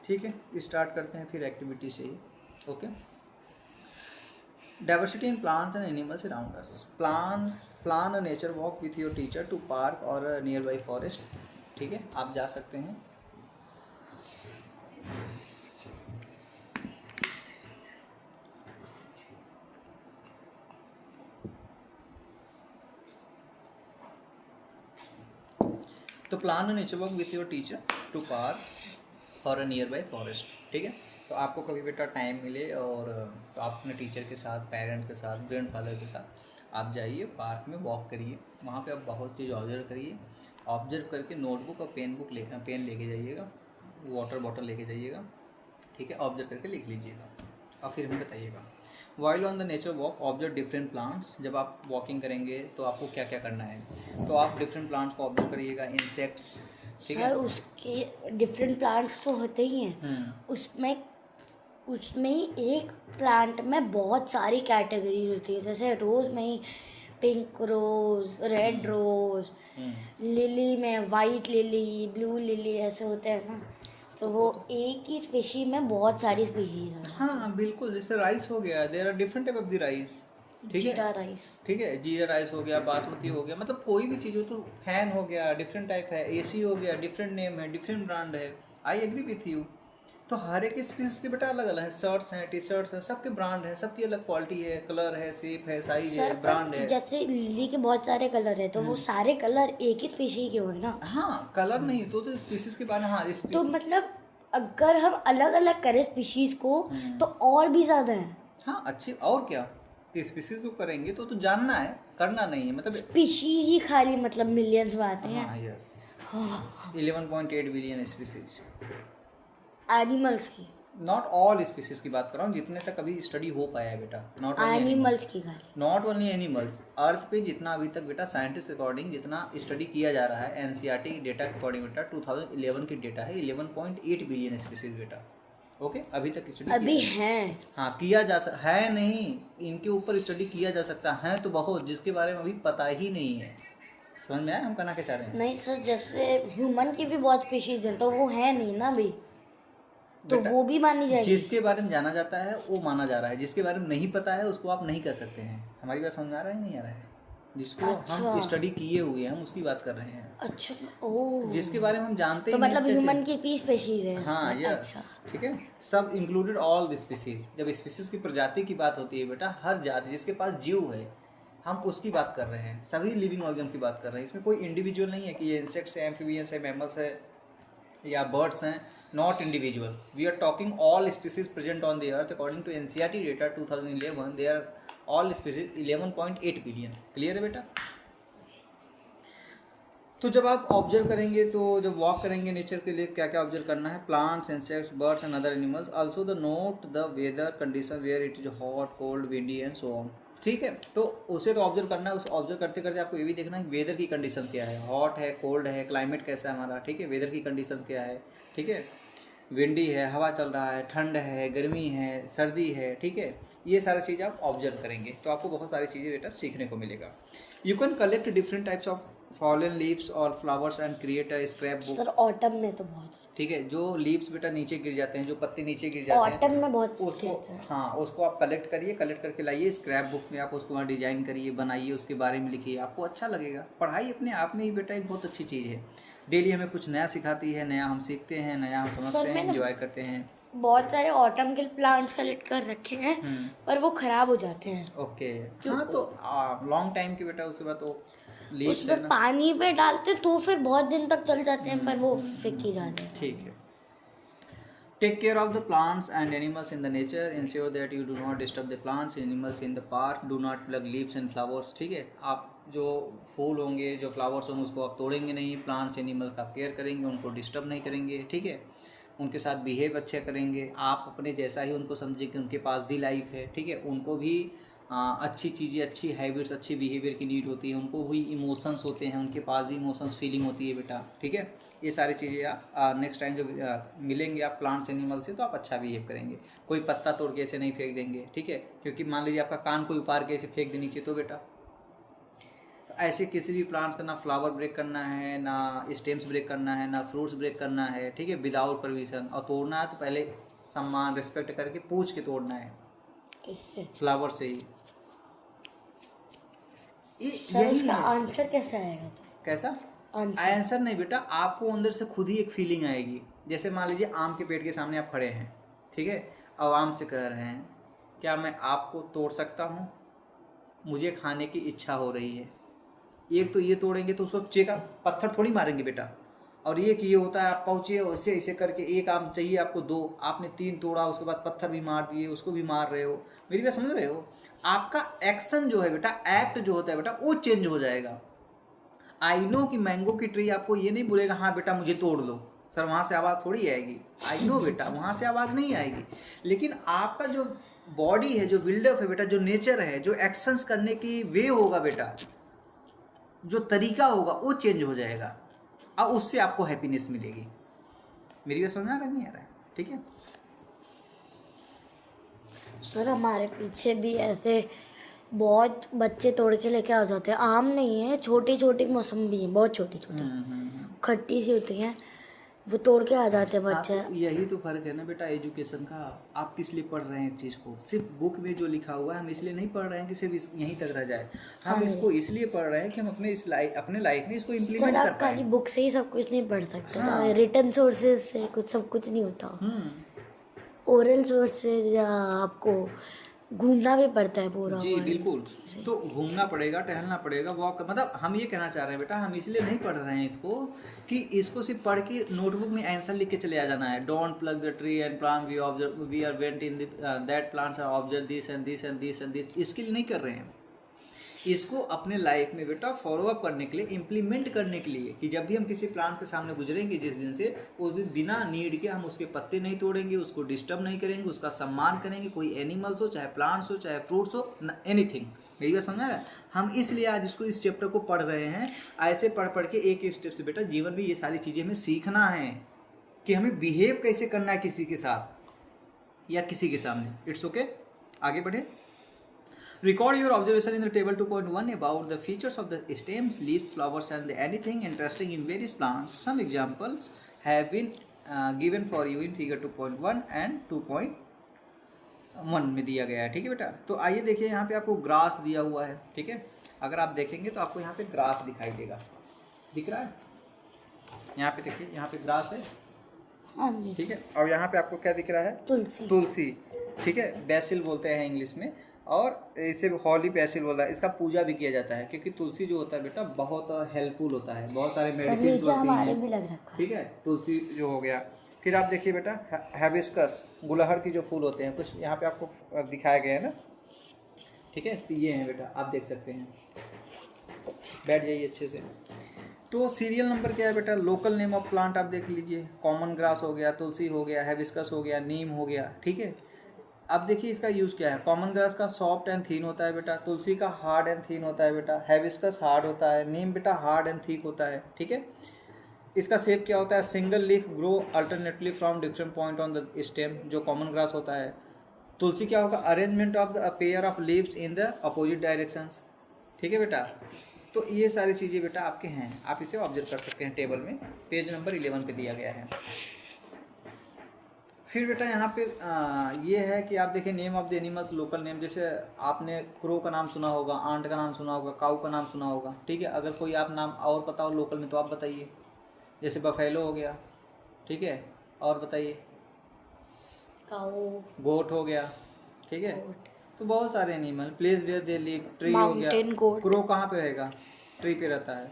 ठीक है, स्टार्ट करते हैं फिर एक्टिविटी से ही। Okay, diversity in plants and animals around us. Plan a nature walk with your teacher to park or nearby forest. ठीक है, आप जा सकते हैं। तो plan a nature walk with your teacher to park or a near by forest. ठीक है, तो आपको कभी बेटा टाइम मिले और तो आप अपने टीचर के साथ, पेरेंट के साथ, ग्रैंडफादर के साथ आप जाइए, पार्क में वॉक करिए। वहाँ पे आप बहुत चीज़ ऑब्जर्व करिए। ऑब्जर्व करके नोटबुक और पेन लेके जाइएगा, वाटर बॉटल लेके जाइएगा। ठीक है, ऑब्जर्व करके लिख लीजिएगा और फिर हमें बताइएगा। While on the nature walk observe different plants. जब आप वॉकिंग करेंगे तो आपको क्या क्या करना है, तो आप डिफरेंट प्लांट्स को ऑब्जर्व करिएगा, इंसेक्ट्स। ठीक है सर उसके डिफरेंट प्लांट्स तो होते ही हैं, उसमें ही एक प्लांट में बहुत सारी कैटेगरीज होती है। जैसे रोज़ में ही pink rose, red rose, lily में वाइट लिली, ब्लू लिली, ऐसे होते हैं ना। तो वो एक ही स्पीशी में बहुत सारी स्पीशीज हैं। हाँ बिल्कुल, जैसे राइस हो गया, there are different type of the rice. ठीक है, जीरा राइस, ठीक है, जीरा राइस हो गया, बासमती हो गया, मतलब कोई भी चीज़ हो। तो फैन हो गया, डिफरेंट टाइप है। एसी हो गया, डिफरेंट नेम है, डिफरेंट ब्रांड है। I agree with you. तो हर एक स्पीसीज के बेटा अलग अलग है। शर्ट्स हैं, टी शर्ट्स हैं, सबके ब्रांड है, सबकी अलग क्वालिटी है, कलर है, शेप है, साइज है, ब्रांड है। जैसे लिली के बहुत सारे कलर है, तो वो सारे कलर एक ही स्पीशी के होंगे ना। हाँ, कलर नहीं तो स्पीसीज के बारे में। हाँ, तो मतलब अगर हम अलग अलग करें स्पीशीज को तो और भी ज्यादा है। हाँ, अच्छी और क्या, तो स्पीसीज को करेंगे तो जानना है, करना नहीं है। मतलब स्पीशीज ही खाली मतलब मिलियंस में आते हैं। हाँ, यस, 11.8 बिलियन स्पीसीज एनिमल्स की, नॉट ऑल स्पीसीज की बात कर रहा हूँ, जितने तक अभी स्टडी हो पाया है बेटा। नॉट एनिमल्स की खाली, नॉट ओनली एनिमल्स। अर्थ पे जितना अभी तक बेटा साइंटिस्ट अकॉर्डिंग जितना स्टडी किया जा रहा है, एनसीईआरटी डेटा के अकॉर्डिंग बेटा 2011 की डेटा है, 11.8 बिलियन स्पीसीज बेटा। ओके, अभी तक स्टडी अभी हैं। हाँ, किया जा सकता है, नहीं इनके ऊपर स्टडी किया जा सकता है तो बहुत, जिसके बारे में अभी पता ही नहीं है। समझ में आया हम कहना क्या चाह रहे हैं? नहीं सर, जैसे ह्यूमन की भी बहुत स्पीशीज हैं, तो वो है नहीं ना अभी, तो वो भी मानी जाएगी। जिसके बारे में जाना जाता है वो माना जा रहा है, जिसके बारे में नहीं पता है उसको आप नहीं कर सकते हैं। हमारी बात समझ आ रहा है नहीं आ रहा है? जिसको हम स्टडी किए हुए हैं हम उसकी बात कर रहे हैं। अच्छा, ओह, जिसके बारे में हम जानते तो ही नहीं मतलब कैसे? ह्यूमन की भी स्पीशीज है। हाँ, यस, अच्छा, ठीक है, सब इंक्लूडेड ऑल द स्पीसीज। जब स्पीसीज की प्रजाति की बात होती है बेटा, हर जाति जिसके पास जीव है हम उसकी बात कर रहे हैं, सभी लिविंग ऑर्गन की बात कर रहे हैं। इसमें कोई इंडिविजुअल नहीं है कि ये इंसेक्ट्स है, एम्फीबियंस है, मैमल्स है या बर्ड्स हैं। Not individual, we are talking all species present on the earth according to NCERT data 2011। They are all species 11.8 billion. Clear है बेटा? तो जब आप ऑब्जर्व करेंगे, तो जब वॉक करेंगे नेचर के लिए क्या क्या ऑब्जर्व करना है? Plants, insects, birds and other animals. Also the note the weather condition where it is hot, cold, windy and so on. ठीक है, तो उसे तो ऑब्जर्व करना है। उस ऑब्जर्व करते करते आपको ये भी देखना है वेदर की कंडीशन क्या है, हॉट है, कोल्ड है, क्लाइमेट कैसा है हमारा। ठीक है, वेदर की कंडीशन क्या है। ठीक है, विंडी है, हवा चल रहा है, ठंड है, गर्मी है, सर्दी है। ठीक है, ये सारी चीज़ आप ऑब्जर्व करेंगे तो आपको बहुत सारी चीज़ें बेटा सीखने को मिलेगा। You can collect different types of fallen leaves or flowers and create a scrap book. Sir autumn में तो बहुत, ठीक है, जो लीव्स बेटा नीचे गिर जाते हैं, जो पत्ते नीचे गिर जाते हैं, ऑटम में बहुत उसको, हाँ, उसको आप कलेक्ट करिए, कलेक्ट करके लाइए स्क्रैप बुक में। आप उसको वहाँ डिजाइन करिए, बनाइए, उसके बारे में लिखिए, आपको अच्छा लगेगा। पढ़ाई अपने आप में ही बेटा एक बहुत अच्छी चीज़ है। डेली हमें कुछ नया सिखाती है, नया हम सीखते हैं, नया हम समझते हैं, एंजॉय करते हैं। बहुत सारे ऑटम के प्लांट्स कलेक्ट कर रखे हैं पर वो खराब हो जाते हैं। ओके, हाँ, तो लॉन्ग टाइम के बेटा उसके बाद तो लीव्स है उसमें ना, पानी पे डालते तो फिर बहुत दिन तक चल जाते हैं, पर वो फेंक ही जाते हैं। ठीक है। Take care of the plants and animals in the nature. Ensure that you do not disturb the plants and animals in the park. Do not pluck leaves and flowers. ठीक है, आप जो फूल होंगे, जो फ्लावर्स होंगे, उसको आप तोड़ेंगे नहीं। प्लांट्स एनिमल्स का केयर करेंगे, उनको डिस्टर्ब नहीं करेंगे। ठीक है, उनके साथ बिहेव अच्छा करेंगे। आप अपने जैसा ही उनको समझें कि उनके पास भी लाइफ है। ठीक है, उनको भी अच्छी चीज़ें, अच्छी हैबिट्स, अच्छी बिहेवियर की नीड होती है, उनको हुई इमोशंस होते हैं, उनके पास भी इमोशंस फीलिंग होती है बेटा, ठीक है। ये सारी चीज़ें आप नेक्स्ट टाइम जब मिलेंगे आप प्लांट्स एनिमल से तो आप अच्छा बिहेव करेंगे। कोई पत्ता तोड़ के ऐसे नहीं फेंक देंगे, ठीक है, क्योंकि मान लीजिए आपका कान कोई उपार के ऐसे फेंक दे नीचे तो बेटा, तो ऐसे किसी भी प्लांट्स का ना फ्लावर ब्रेक करना है, ना स्टेम्स ब्रेक करना है, ना फ्रूट्स ब्रेक करना है, ठीक है, विदाउट परमिशन। और तोड़ना है तो पहले सम्मान रिस्पेक्ट करके पूछ के तोड़ना है, किससे? फ्लावर से ही। सर यही इसका है। आंसर कैसे आएगा? कैसा आंसर आंसर नहीं बेटा, आपको अंदर से खुद ही एक फीलिंग आएगी। जैसे मान लीजिए आम के पेड़ के सामने आप खड़े हैं, ठीक है, और आम से कह रहे हैं क्या मैं आपको तोड़ सकता हूँ, मुझे खाने की इच्छा हो रही है। एक तो ये तोड़ेंगे तो उसको चेका पत्थर थोड़ी मारेंगे बेटा। और एक ये होता है आप पहुँचे उससे ऐसे करके एक आम चाहिए आपको 2, आपने 3 तोड़ा, उसके बाद पत्थर भी मार दिए, उसको भी मार रहे हो। मेरी बात समझ रहे हो? आपका एक्शन जो है बेटा, एक्ट जो होता है बेटा, वो चेंज हो जाएगा। आई नो कि मैंगो की ट्री आपको ये नहीं बोलेगा हाँ बेटा मुझे तोड़ दो, सर वहाँ से आवाज़ थोड़ी आएगी। आई नो बेटा वहाँ से आवाज़ नहीं आएगी, लेकिन आपका जो बॉडी है, जो बिल्डअप है बेटा, जो नेचर है, जो एक्शंस करने की वे होगा बेटा, जो तरीका होगा वो चेंज हो जाएगा, और उससे आपको हैप्पीनेस मिलेगी। मेरी बात समझ आ रहा नहीं आ रहा है? ठीक है सर हमारे पीछे भी ऐसे बहुत बच्चे तोड़ के लेके आ जाते हैं। आम नहीं है, छोटी छोटी मौसम्बी है, बहुत छोटी छोटी खट्टी सी होती हैं, वो तोड़ के आ जाते हैं हाँ, बच्चे। तो यही तो फर्क है ना बेटा एजुकेशन का। आप किस लिए पढ़ रहे हैं इस चीज़ को? सिर्फ बुक में जो लिखा हुआ है हम इसलिए नहीं पढ़ रहे हैं कि सिर्फ यहीं तक रह जाए। हम हाँ जी। इसको इसलिए पढ़ रहे हैं कि हम अपने लाइफ में इसको सर इम्प्लीमेंट कर आप खाली पाए। बुक से ही सब कुछ नहीं पढ़ सकते ना, हाँ। रिटन सोर्सेज से कुछ सब कुछ नहीं होता। ओरल सोर्सेज या आपको घूमना भी पड़ता है पूरा जी वर्ल्ड। बिल्कुल, तो घूमना पड़ेगा, टहलना पड़ेगा, वॉक, मतलब हम ये कहना चाह रहे हैं बेटा, हम इसलिए नहीं पढ़ रहे हैं इसको कि इसको सिर्फ पढ़ के नोटबुक में आंसर लिख के चले आ जाना है। Don't plug the tree and plant we observe we are went in that plants are observe this and this and this and this, इसके लिए नहीं कर रहे हैं। इसको अपने लाइफ में बेटा फॉलो अप करने के लिए, इम्प्लीमेंट करने के लिए, कि जब भी हम किसी प्लांट के सामने गुजरेंगे जिस दिन से, उस दिन बिना नीड के हम उसके पत्ते नहीं तोड़ेंगे, उसको डिस्टर्ब नहीं करेंगे, उसका सम्मान करेंगे, कोई एनिमल्स हो, चाहे प्लांट्स हो, चाहे फ्रूट्स हो, एनीथिंग। मेरी बात समझ आया? हम इसलिए आज इसको इस चैप्टर को पढ़ रहे हैं। ऐसे पढ़ पढ़ के एक स्टेप से बेटा जीवन में ये सारी चीज़ें हमें सीखना है कि हमें बिहेव कैसे करना है किसी के साथ या किसी के सामने। इट्स ओके, आगे बढ़े। Record your observation in the table 2.1 about the features of the stems, leaves, flowers and anything interesting in various plants. Some examples have been given for you in figure 2.1 and 2.1 में दिया गया है, ठीक है बेटा। तो आइए देखिए, यहाँ पे आपको ग्रास दिया हुआ है, ठीक है। अगर आप देखेंगे तो आपको यहाँ पे ग्रास दिखाई देगा, दिख रहा है? यहाँ पे देखिए, यहाँ पे ग्रास है, हाँ जी। ठीक है। और यहाँ पे आपको क्या दिख रहा है? तुलसी। तुलसी, ठीक है, बेसिल बोलते हैं इंग्लिश में, और इसे हॉली बेसिल बोलता है। इसका पूजा भी किया जाता है क्योंकि तुलसी जो होता है बेटा बहुत हेल्पफुल होता है, बहुत सारे मेडिसिन होती हमारे भी हैं, लग रखा है। ठीक है। तुलसी जो हो गया, फिर आप देखिए बेटा हैबिस्कस, गुलहड़ की जो फूल होते हैं, कुछ यहाँ पे आपको दिखाया गया है ना, ठीक है। तो ये हैं बेटा, आप देख सकते हैं, बैठ जाइए अच्छे से। तो सीरियल नंबर क्या है बेटा? लोकल नेम ऑफ प्लांट आप देख लीजिए, कॉमन ग्रास हो गया, तुलसी हो गया, हैबिस्कस हो गया, नीम हो गया, ठीक है। अब देखिए इसका यूज़ क्या है। कॉमन ग्रास का सॉफ्ट एंड थीन होता है बेटा, तुलसी का हार्ड एंड थीन होता है बेटा, हैबिस्कस हार्ड होता है, नीम बेटा हार्ड एंड थिक होता है, ठीक है। इसका शेप क्या होता है? Single leaf grow alternately from different point on the stem, जो कॉमन ग्रास होता है। तुलसी क्या होगा? Arrangement of the pair of leaves in the opposite directions, ठीक है बेटा। तो ये सारी चीज़ें बेटा आपके हैं, आप इसे ऑब्जर्व कर सकते हैं, टेबल में पेज नंबर 11 पे दिया गया है। फिर बेटा यहाँ पे ये है कि आप देखें name of the animals, local name. जैसे आपने क्रो का नाम सुना होगा, आंट का नाम सुना होगा, काऊ का नाम सुना होगा, ठीक है। अगर कोई आप नाम और पता हो लोकल में तो आप बताइए। जैसे बफेलो हो गया, ठीक है, और बताइए। काऊ, गोट हो गया, ठीक है। तो बहुत सारे animal, place where they live, tree हो गया। Mountain goat. क्रो कहाँ पे रहेगा? ट्री पे रहता है,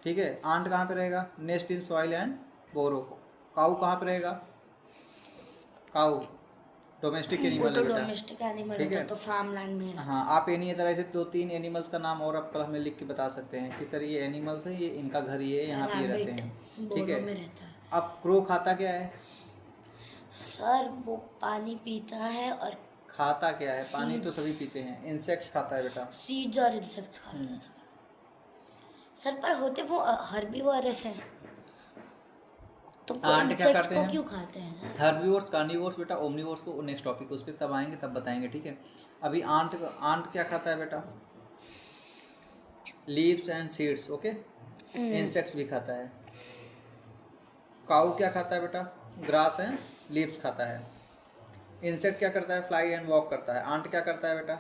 ठीक है। आंट कहाँ पे रहेगा? नेस्ट इन सॉइल एंड बोरो। काऊ कहाँ पे रहेगा? काऊ डोमेस्टिक एनिमल है बेटा, डोमेस्टिक एनिमल ठीक होता है। है, तो फार्म लैंड में रहता है। हाँ, आप इन्हीं तरह से 2-3 एनिमल्स का नाम और आप हमें लिख के बता सकते हैं कि सर ये एनिमल्स है, ये इनका घर ये है, यहाँ पे ये रहते हैं, ठीक बोरो में है। रहता है। अब क्रो खाता क्या है? सर वो पानी पीता है और खाता क्या है? पानी तो सभी पीते हैं। इंसेक्ट्स खाता है बेटा। सीड्स और इंसेक्ट्स खाते हैं सर। पर होते वो हर्बीवोरस हैं, तो वो आंट क्या इंसेक्ट्स करते को हैं? क्यों खाते हैं? हर्बीवोर्स, कार्निवोर्स बेटा, ओमनीवोर्स को नेक्स्ट टॉपिक उस पर तब आएंगे, तब बताएंगे, ठीक है। अभी आंट क्या खाता है बेटा? Leaves and seeds, okay. Insects भी खाता है। काऊ क्या खाता है बेटा? ग्रास एंड लीव्स खाता है। इंसेक्ट क्या करता है? फ्लाई एंड वॉक करता है। आंट क्या करता है बेटा?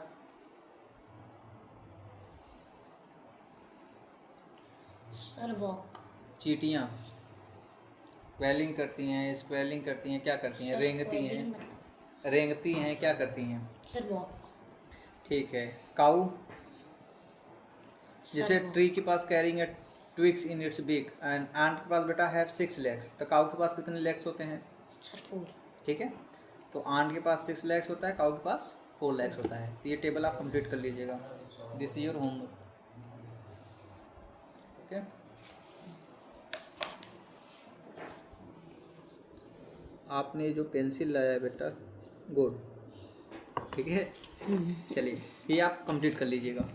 Sir walk. चींटियाँ वेलिंग करती हैं, स्क्वेलिंग करती हैं, क्या करती हैं? रेंगती हैं। रेंगती हैं, क्या करती हैं? Sir walk. ठीक है। काऊ जैसे ट्री के पास carrying a twigs in its beak, and ant के पास बेटा हैव 6 लेग्स। तो काऊ के पास कितने लेग्स होते हैं? सर 4। ठीक है। तो आंट के पास 6 लेग्स होता है, काऊ के पास 4 लेग्स होता है। तो ये टेबल आप कंप्लीट कर लीजिएगा। This is your homework, okay. आपने जो पेंसिल लाया है बेटा, गुड, ठीक है। चलिए ये आप कंप्लीट कर लीजिएगा।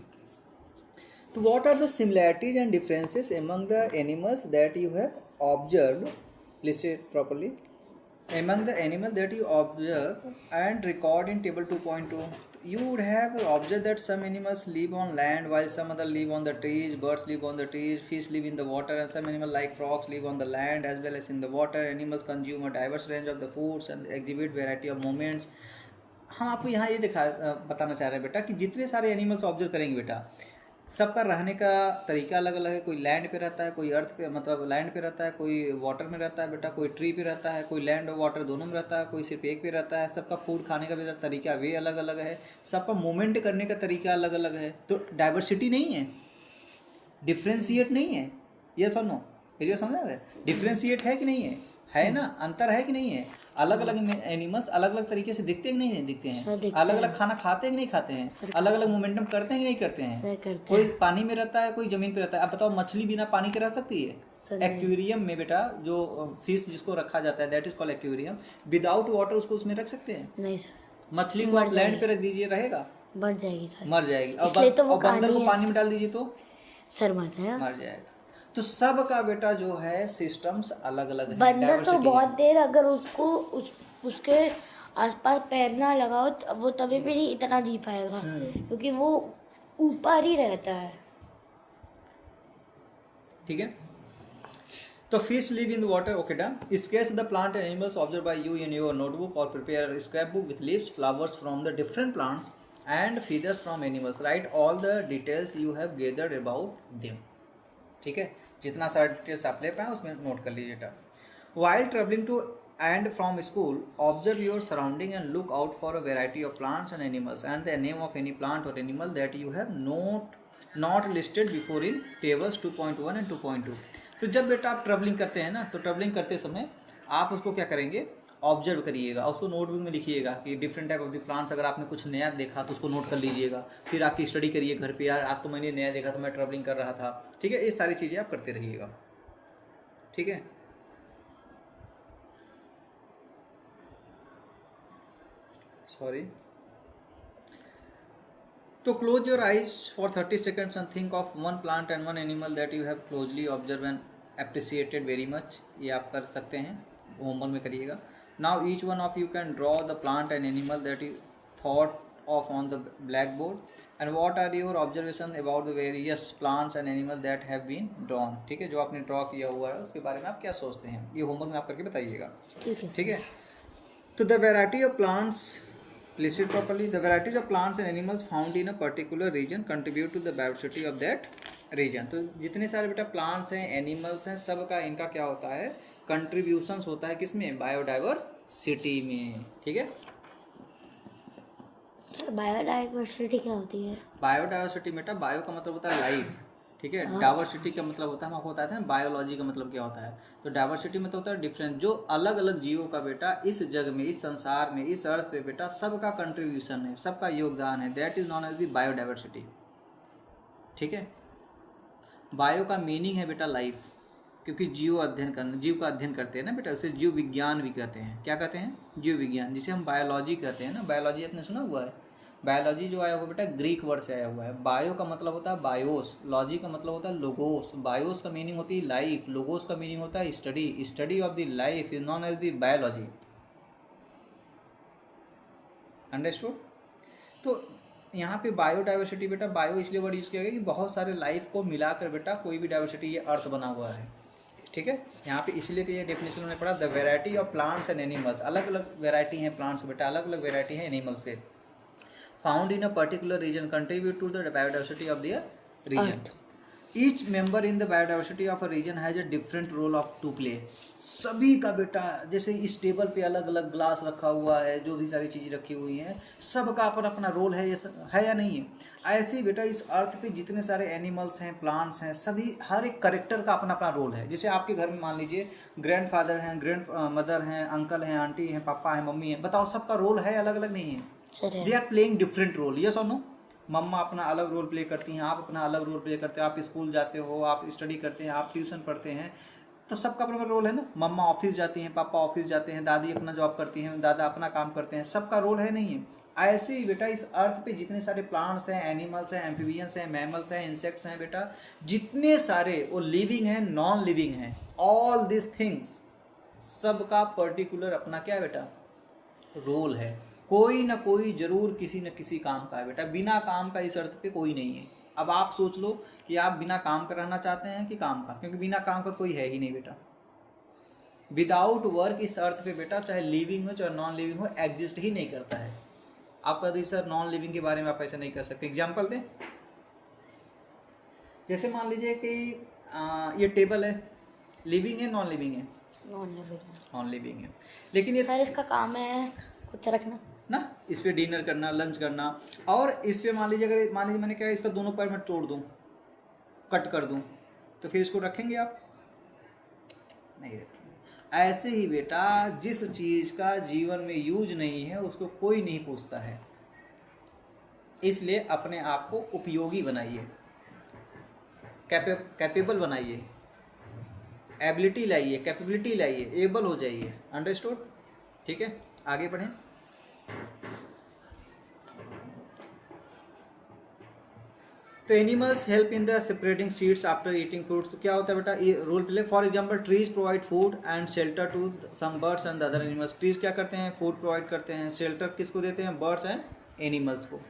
तो what are the similarities and differences among the animals that you have observed? Please say it properly. Among the animals that you observe and record in table 2.2, you would have observed that some animals live on land while some other live on the trees. Birds live on the trees, fish live in the water, and some animals like frogs live on the land as well as in the water. Animals consume a diverse range of the foods and exhibit variety of movements. हम आपको यहाँ ये बताना चाह रहे हैं बेटा कि जितने सारे एनिमल्स ऑब्जर्व करेंगे बेटा, सबका रहने का तरीका अलग अलग है। कोई लैंड पे रहता है, कोई अर्थ पे मतलब लैंड पे रहता है, कोई वाटर में रहता है बेटा, कोई ट्री पे रहता है, कोई लैंड और वाटर दोनों में रहता है, कोई सिर्फ एक पे रहता है। सबका फूड खाने का भी तरीका वे अलग अलग है, सबका मूवमेंट करने का तरीका अलग अलग है। तो डाइवर्सिटी नहीं है, डिफ्रेंशिएट नहीं है। ये सुनो, फिर समझ रहे? डिफ्रेंशिएट है कि नहीं है ना? अंतर है कि नहीं है? अलग अलग एनिमल्स अलग अलग तरीके से दिखते हैं कि नहीं दिखते हैं? अलग अलग खाना खाते हैं कि नहीं खाते हैं? अलग अलग मोमेंटम करते हैं कि नहीं करते हैं? कोई पानी में रहता है, कोई जमीन पे रहता है। अब बताओ, मछली बिना पानी के रह सकती है? एक्वेरियम में बेटा जो फिश जिसको रखा जाता है, that is called aquarium. Without water उसको उसमें रख सकते हैं? नहीं सर। मछली को आप लैंड पे रख दीजिए, रहेगा? मर जाएगी सर। मर जाएगी। और बंदर को पानी में डाल दीजिए तो सर मर जाएगा। तो सब का बेटा जो है सिस्टम्स अलग अलग है। बंदर तो बहुत देर अगर उसको उसके आसपास पैर ना लगाओ तो वो तभी भी नहीं इतना जी पाएगा, क्योंकि वो ऊपर ही रहता है। ठीक है। तो fish live in the water, okay done. Sketch the plant and animals observe by you in your notebook or prepare scrap book with leaves, flowers from the different plants and feathers from animals. Write all the details you have gathered about them. ठीक है, जितना सारा details आप ले पाए उसमें note कर लीजिए बेटा। While travelling to and from school, observe your surrounding and look out for a variety of plants and animals and the name of any plant or animal that you have not listed before in tables 2.1 and 2.2। तो जब बेटा आप travelling करते हैं ना, तो travelling करते समय आप उसको क्या करेंगे? ऑब्जर्व करिएगा, उसको नोटबुक में लिखिएगा कि different type of the plants. अगर आपने कुछ नया देखा तो उसको नोट कर लीजिएगा, फिर आपकी स्टडी करिए घर पे। यार आज तो मैंने नया देखा, तो मैं ट्रैवलिंग कर रहा था। ठीक है, ये सारी चीज़ें आप करते रहिएगा। ठीक है, सॉरी। तो close your eyes for 30 seconds and think of one plant and one animal that you have closely observe and appreciated very much. ये आप कर सकते हैं, होमवर्क में करिएगा। Now each one of you can draw the plant and animal that you thought of on the blackboard, and what are your observations about the various plants and animals that have been drawn। ठीक है, जो आपने draw किया हुआ है उसके बारे में आप क्या सोचते हैं, ये होमवर्क में आप करके बताइएगा। ठीक है। तो the variety of plants, please it properly, the varieties of plants and animals found in a particular region contribute to the diversity of that region. तो जितने सारे बेटा प्लांट्स हैं, एनिमल्स हैं, सब का इनका क्या होता है? कंट्रीब्यूशंस होता है किसमें? बायोडाइवर्सिटी में। ठीक है। बायोडाइवर्सिटी क्या होती है? बायोडाइवर्सिटी बेटा, बायो का मतलब होता है लाइफ, ठीक है। डाइवर्सिटी का मतलब होता है, हम आपको बताते हैं बायोलॉजी का मतलब क्या होता है। तो डाइवर्सिटी मतलब होता है डिफरेंट, जो अलग अलग जीवों का बेटा इस जग में, इस संसार में, इस अर्थ पे बेटा सबका कंट्रीब्यूशन है, सबका योगदान है। That is known as the biodiversity. ठीक है। बायो का मीनिंग है बेटा लाइफ, क्योंकि जीव का अध्ययन करते हैं ना बेटा, उसे जीव विज्ञान भी कहते हैं। क्या कहते हैं? जीव विज्ञान, जिसे हम बायोलॉजी कहते हैं ना। बायोलॉजी आपने सुना हुआ है? बायोलॉजी जो आया हुआ बेटा ग्रीक वर्ड से आया हुआ है। बायो का मतलब होता है बायोस, लॉजी का मतलब होता है लोगोस, बायोस का मीनिंग होती है लाइफ, लोगोस का मीनिंग होता है study, study of the life is known as the biology. Understood? तो यहाँ पे बायोडाइवर्सिटी बेटा, बायो इसलिए वर्ड यूज़ किया गया कि बहुत सारे लाइफ को मिलाकर बेटा कोई भी डाइवर्सिटी ये अर्थ बना हुआ है। ठीक है, यहाँ पे इसलिए कि ये डेफिनेशन हमने पढ़ा, the variety of plants and animals, अलग अलग वेराइटी हैं प्लांट्स बेटा, अलग अलग वेराइटी हैं एनिमल्स से, found in a particular region contribute to the biodiversity of the region. Each member in the biodiversity of a region has a different role of to play. सभी का बेटा, जैसे इस टेबल पे अलग अलग ग्लास रखा हुआ है, जो भी सारी चीज़ें रखी हुई हैं, सबका अपना अपना रोल है, ये है या नहीं है? ऐसे ही बेटा इस अर्थ पे जितने सारे एनिमल्स हैं, प्लांट्स हैं, सभी हर एक करेक्टर का अपना अपना रोल है। जैसे आपके घर में मान लीजिए ग्रैंड फादर हैं, ग्रैंड मदर हैं, अंकल हैं, आंटी हैं, पापा हैं, मम्मी हैं, बताओ सबका रोल है अलग अलग नहीं है? They are playing different role, yes और नो? मम्मा अपना अलग रोल प्ले करती हैं, आप अपना अलग रोल प्ले करते हो, आप स्कूल जाते हो, आप स्टडी करते हैं, आप ट्यूशन पढ़ते हैं, तो सबका अपना रोल है ना। मम्मा ऑफिस जाती हैं, पापा ऑफिस जाते हैं, दादी अपना जॉब करती हैं, दादा अपना काम करते हैं, सबका रोल है नहीं है? ऐसे ही बेटा इस अर्थ पे जितने सारे प्लांट्स हैं, एनिमल्स हैं, एम्फीबियंस हैं, मैमल्स हैं, इंसेक्ट्स हैं बेटा, जितने सारे वो लिविंग हैं, नॉन लिविंग हैं, ऑल दिस थिंग्स, सबका पर्टिकुलर अपना क्या है बेटा रोल है। कोई ना कोई जरूर किसी न किसी काम का है बेटा, बिना काम का इस अर्थ पे कोई नहीं है। अब आप सोच लो कि आप बिना काम का रहना चाहते हैं कि काम का, क्योंकि बिना काम का कोई है ही नहीं बेटा। विदाउट वर्क इस अर्थ पे बेटा, चाहे लिविंग हो चाहे नॉन लिविंग हो, एग्जिस्ट ही नहीं करता है। आप कहते सर नॉन लिविंग के बारे में आप ऐसे नहीं कर सकते, एग्जाम्पल दें? जैसे मान लीजिए कि ये टेबल है, लिविंग है नॉन लिविंग है? नॉन लिविंग है, लेकिन ये सर इसका काम है कुछ रखना ना, इस पे डिनर करना, लंच करना, और इस पे मान लीजिए अगर मान लीजिए मैंने क्या इसका दोनों पैर में तोड़ दूं, कट कर दूं, तो फिर इसको रखेंगे आप? नहीं रखेंगे। ऐसे ही बेटा जिस चीज़ का जीवन में यूज नहीं है उसको कोई नहीं पूछता है, इसलिए अपने आप को उपयोगी बनाइए, कैपेबल बनाइए, एबिलिटी लाइए, कैपेबिलिटी लाइए, एबल हो जाइए। अंडरस्टूड? ठीक है, आगे बढ़ें। तो animals help in the separating seeds after eating fruits. तो क्या होता है बेटा ये role play? For example trees provide food and shelter to some birds and other animals. Trees क्या करते हैं? फूड प्रोवाइड करते हैं। शेल्टर किसको देते हैं? बर्ड्स एंड एनिमल्स को।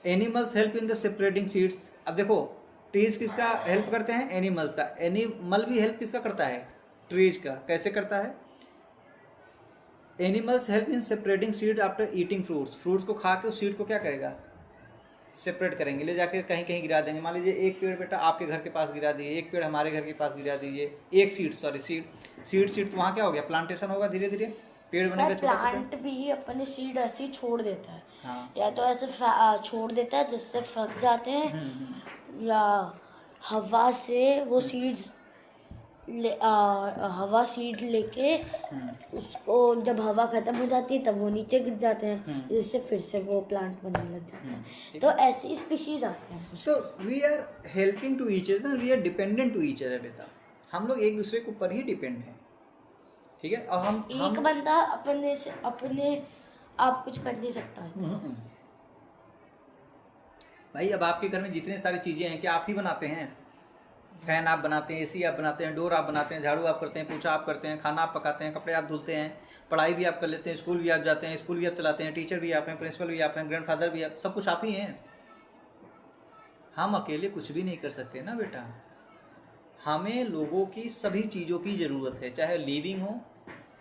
Animals help in the separating seeds. अब देखो ट्रीज किसका हेल्प करते हैं? एनिमल्स का। एनिमल भी हेल्प किसका करता है? ट्रीज का। कैसे करता है? एनिमल्स हेल्प इन separating seed after eating fruits. Fruits को खा के उस सीड को क्या करेगा? सेपरेट करेंगे, ले जाके कहीं कहीं गिरा देंगे। मान लीजिए एक पेड़ बेटा आपके घर के पास गिरा दिए, एक पेड़ हमारे घर के पास गिरा दीजिए, एक सीड तो वहाँ क्या हो गया? प्लांटेशन होगा, धीरे धीरे पेड़ बनेगा छोटा सा। प्लांट भी अपने सीड ऐसे ही छोड़ देता है। हाँ। या तो ऐसे छोड़ देता है जिससे फट जाते हैं, या हवा से वो सीड्स हवा सीड लेके उसको जब हवा खत्म हो जाती है तब वो नीचे गिर जाते हैं, जिससे फिर से वो प्लांट बनने लग जाता है। तो ऐसी स्पीशीज आते हैं। So we are helping to each other, we are dependent to each other बेटा। हम लोग एक दूसरे के ऊपर ही डिपेंड हैं, ठीक है। और एक बंदा अपने आप कुछ कर नहीं सकता है। भाई अब आपके घर में जितने सारी चीज़ें हैं क्या आप ही बनाते हैं? फैन आप बनाते हैं, एसी आप बनाते हैं, डोर आप बनाते हैं, झाड़ू आप करते हैं, पोछा आप करते हैं, खाना आप पकाते हैं, कपड़े आप धुलते हैं, पढ़ाई भी आप कर लेते हैं, स्कूल भी आप जाते हैं, स्कूल भी आप चलाते हैं, टीचर भी आप हैं, प्रिंसिपल भी आप हैं, ग्रैंडफादर भी आप, सब कुछ आप ही हैं। हम अकेले कुछ भी नहीं कर सकते ना बेटा। हमें लोगों की सभी चीज़ों की ज़रूरत है, चाहे लिविंग हो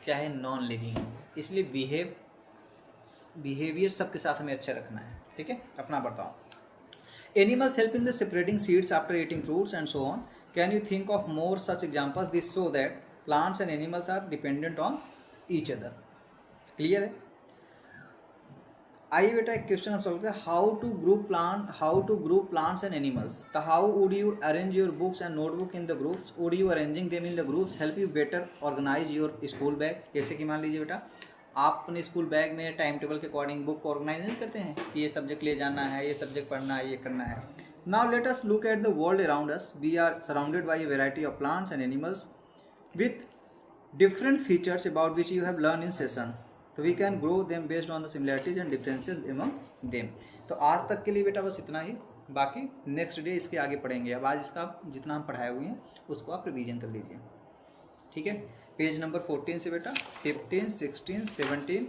चाहे नॉन लिविंग हो। इसलिए बिहेवियर सबके साथ हमें अच्छा रखना है, ठीक है। अपना बताओ। Animals help in the separating seeds after eating fruits and so on. Can you think of more such examples? This show that plants and animals are dependent on each other. Clear है? आइए बेटा एक question हम solve करते हैं। How to group plants and animals. So how would you arrange your books and notebook in the groups? Would you arranging them in the groups help you better organize your school bag? जैसे कि मान लीजिए बेटा आप अपने school bag में time table के according book को ऑर्गेनाइज नहीं करते हैं कि ये सब्जेक्ट ले जाना है, ये सब्जेक्ट पढ़ना है, ये करना है। Now let us look at the world around us. We are surrounded by a variety of plants and animals with different features about which you have learned in session. So we can grow them based on the similarities and differences among them. तो आज तक के लिए बेटा बस इतना ही. बाकी next day इसके आगे पढ़ेंगे. अब आज इसका जितना हम पढ़ाए हुए हैं उसको आप रिवीजन कर लीजिए. ठीक है. पेज नंबर 14 से बेटा 15, 16, 17,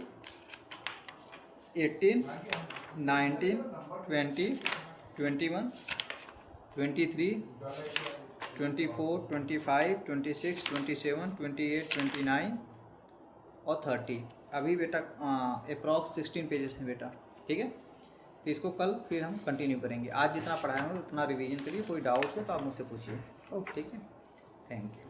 18, 19, 20, 21, 23, 24, 25, 26, 27, 28, 29 और 30. अभी बेटा अप्रॉक्स 16 पेजेस हैं बेटा. ठीक है. तो इसको कल फिर हम कंटिन्यू करेंगे. आज जितना पढ़ाया हूँ उतना रिवीजन करिए. कोई डाउट्स हो तो आप मुझसे पूछिए. ओके. ठीक है. Thank you.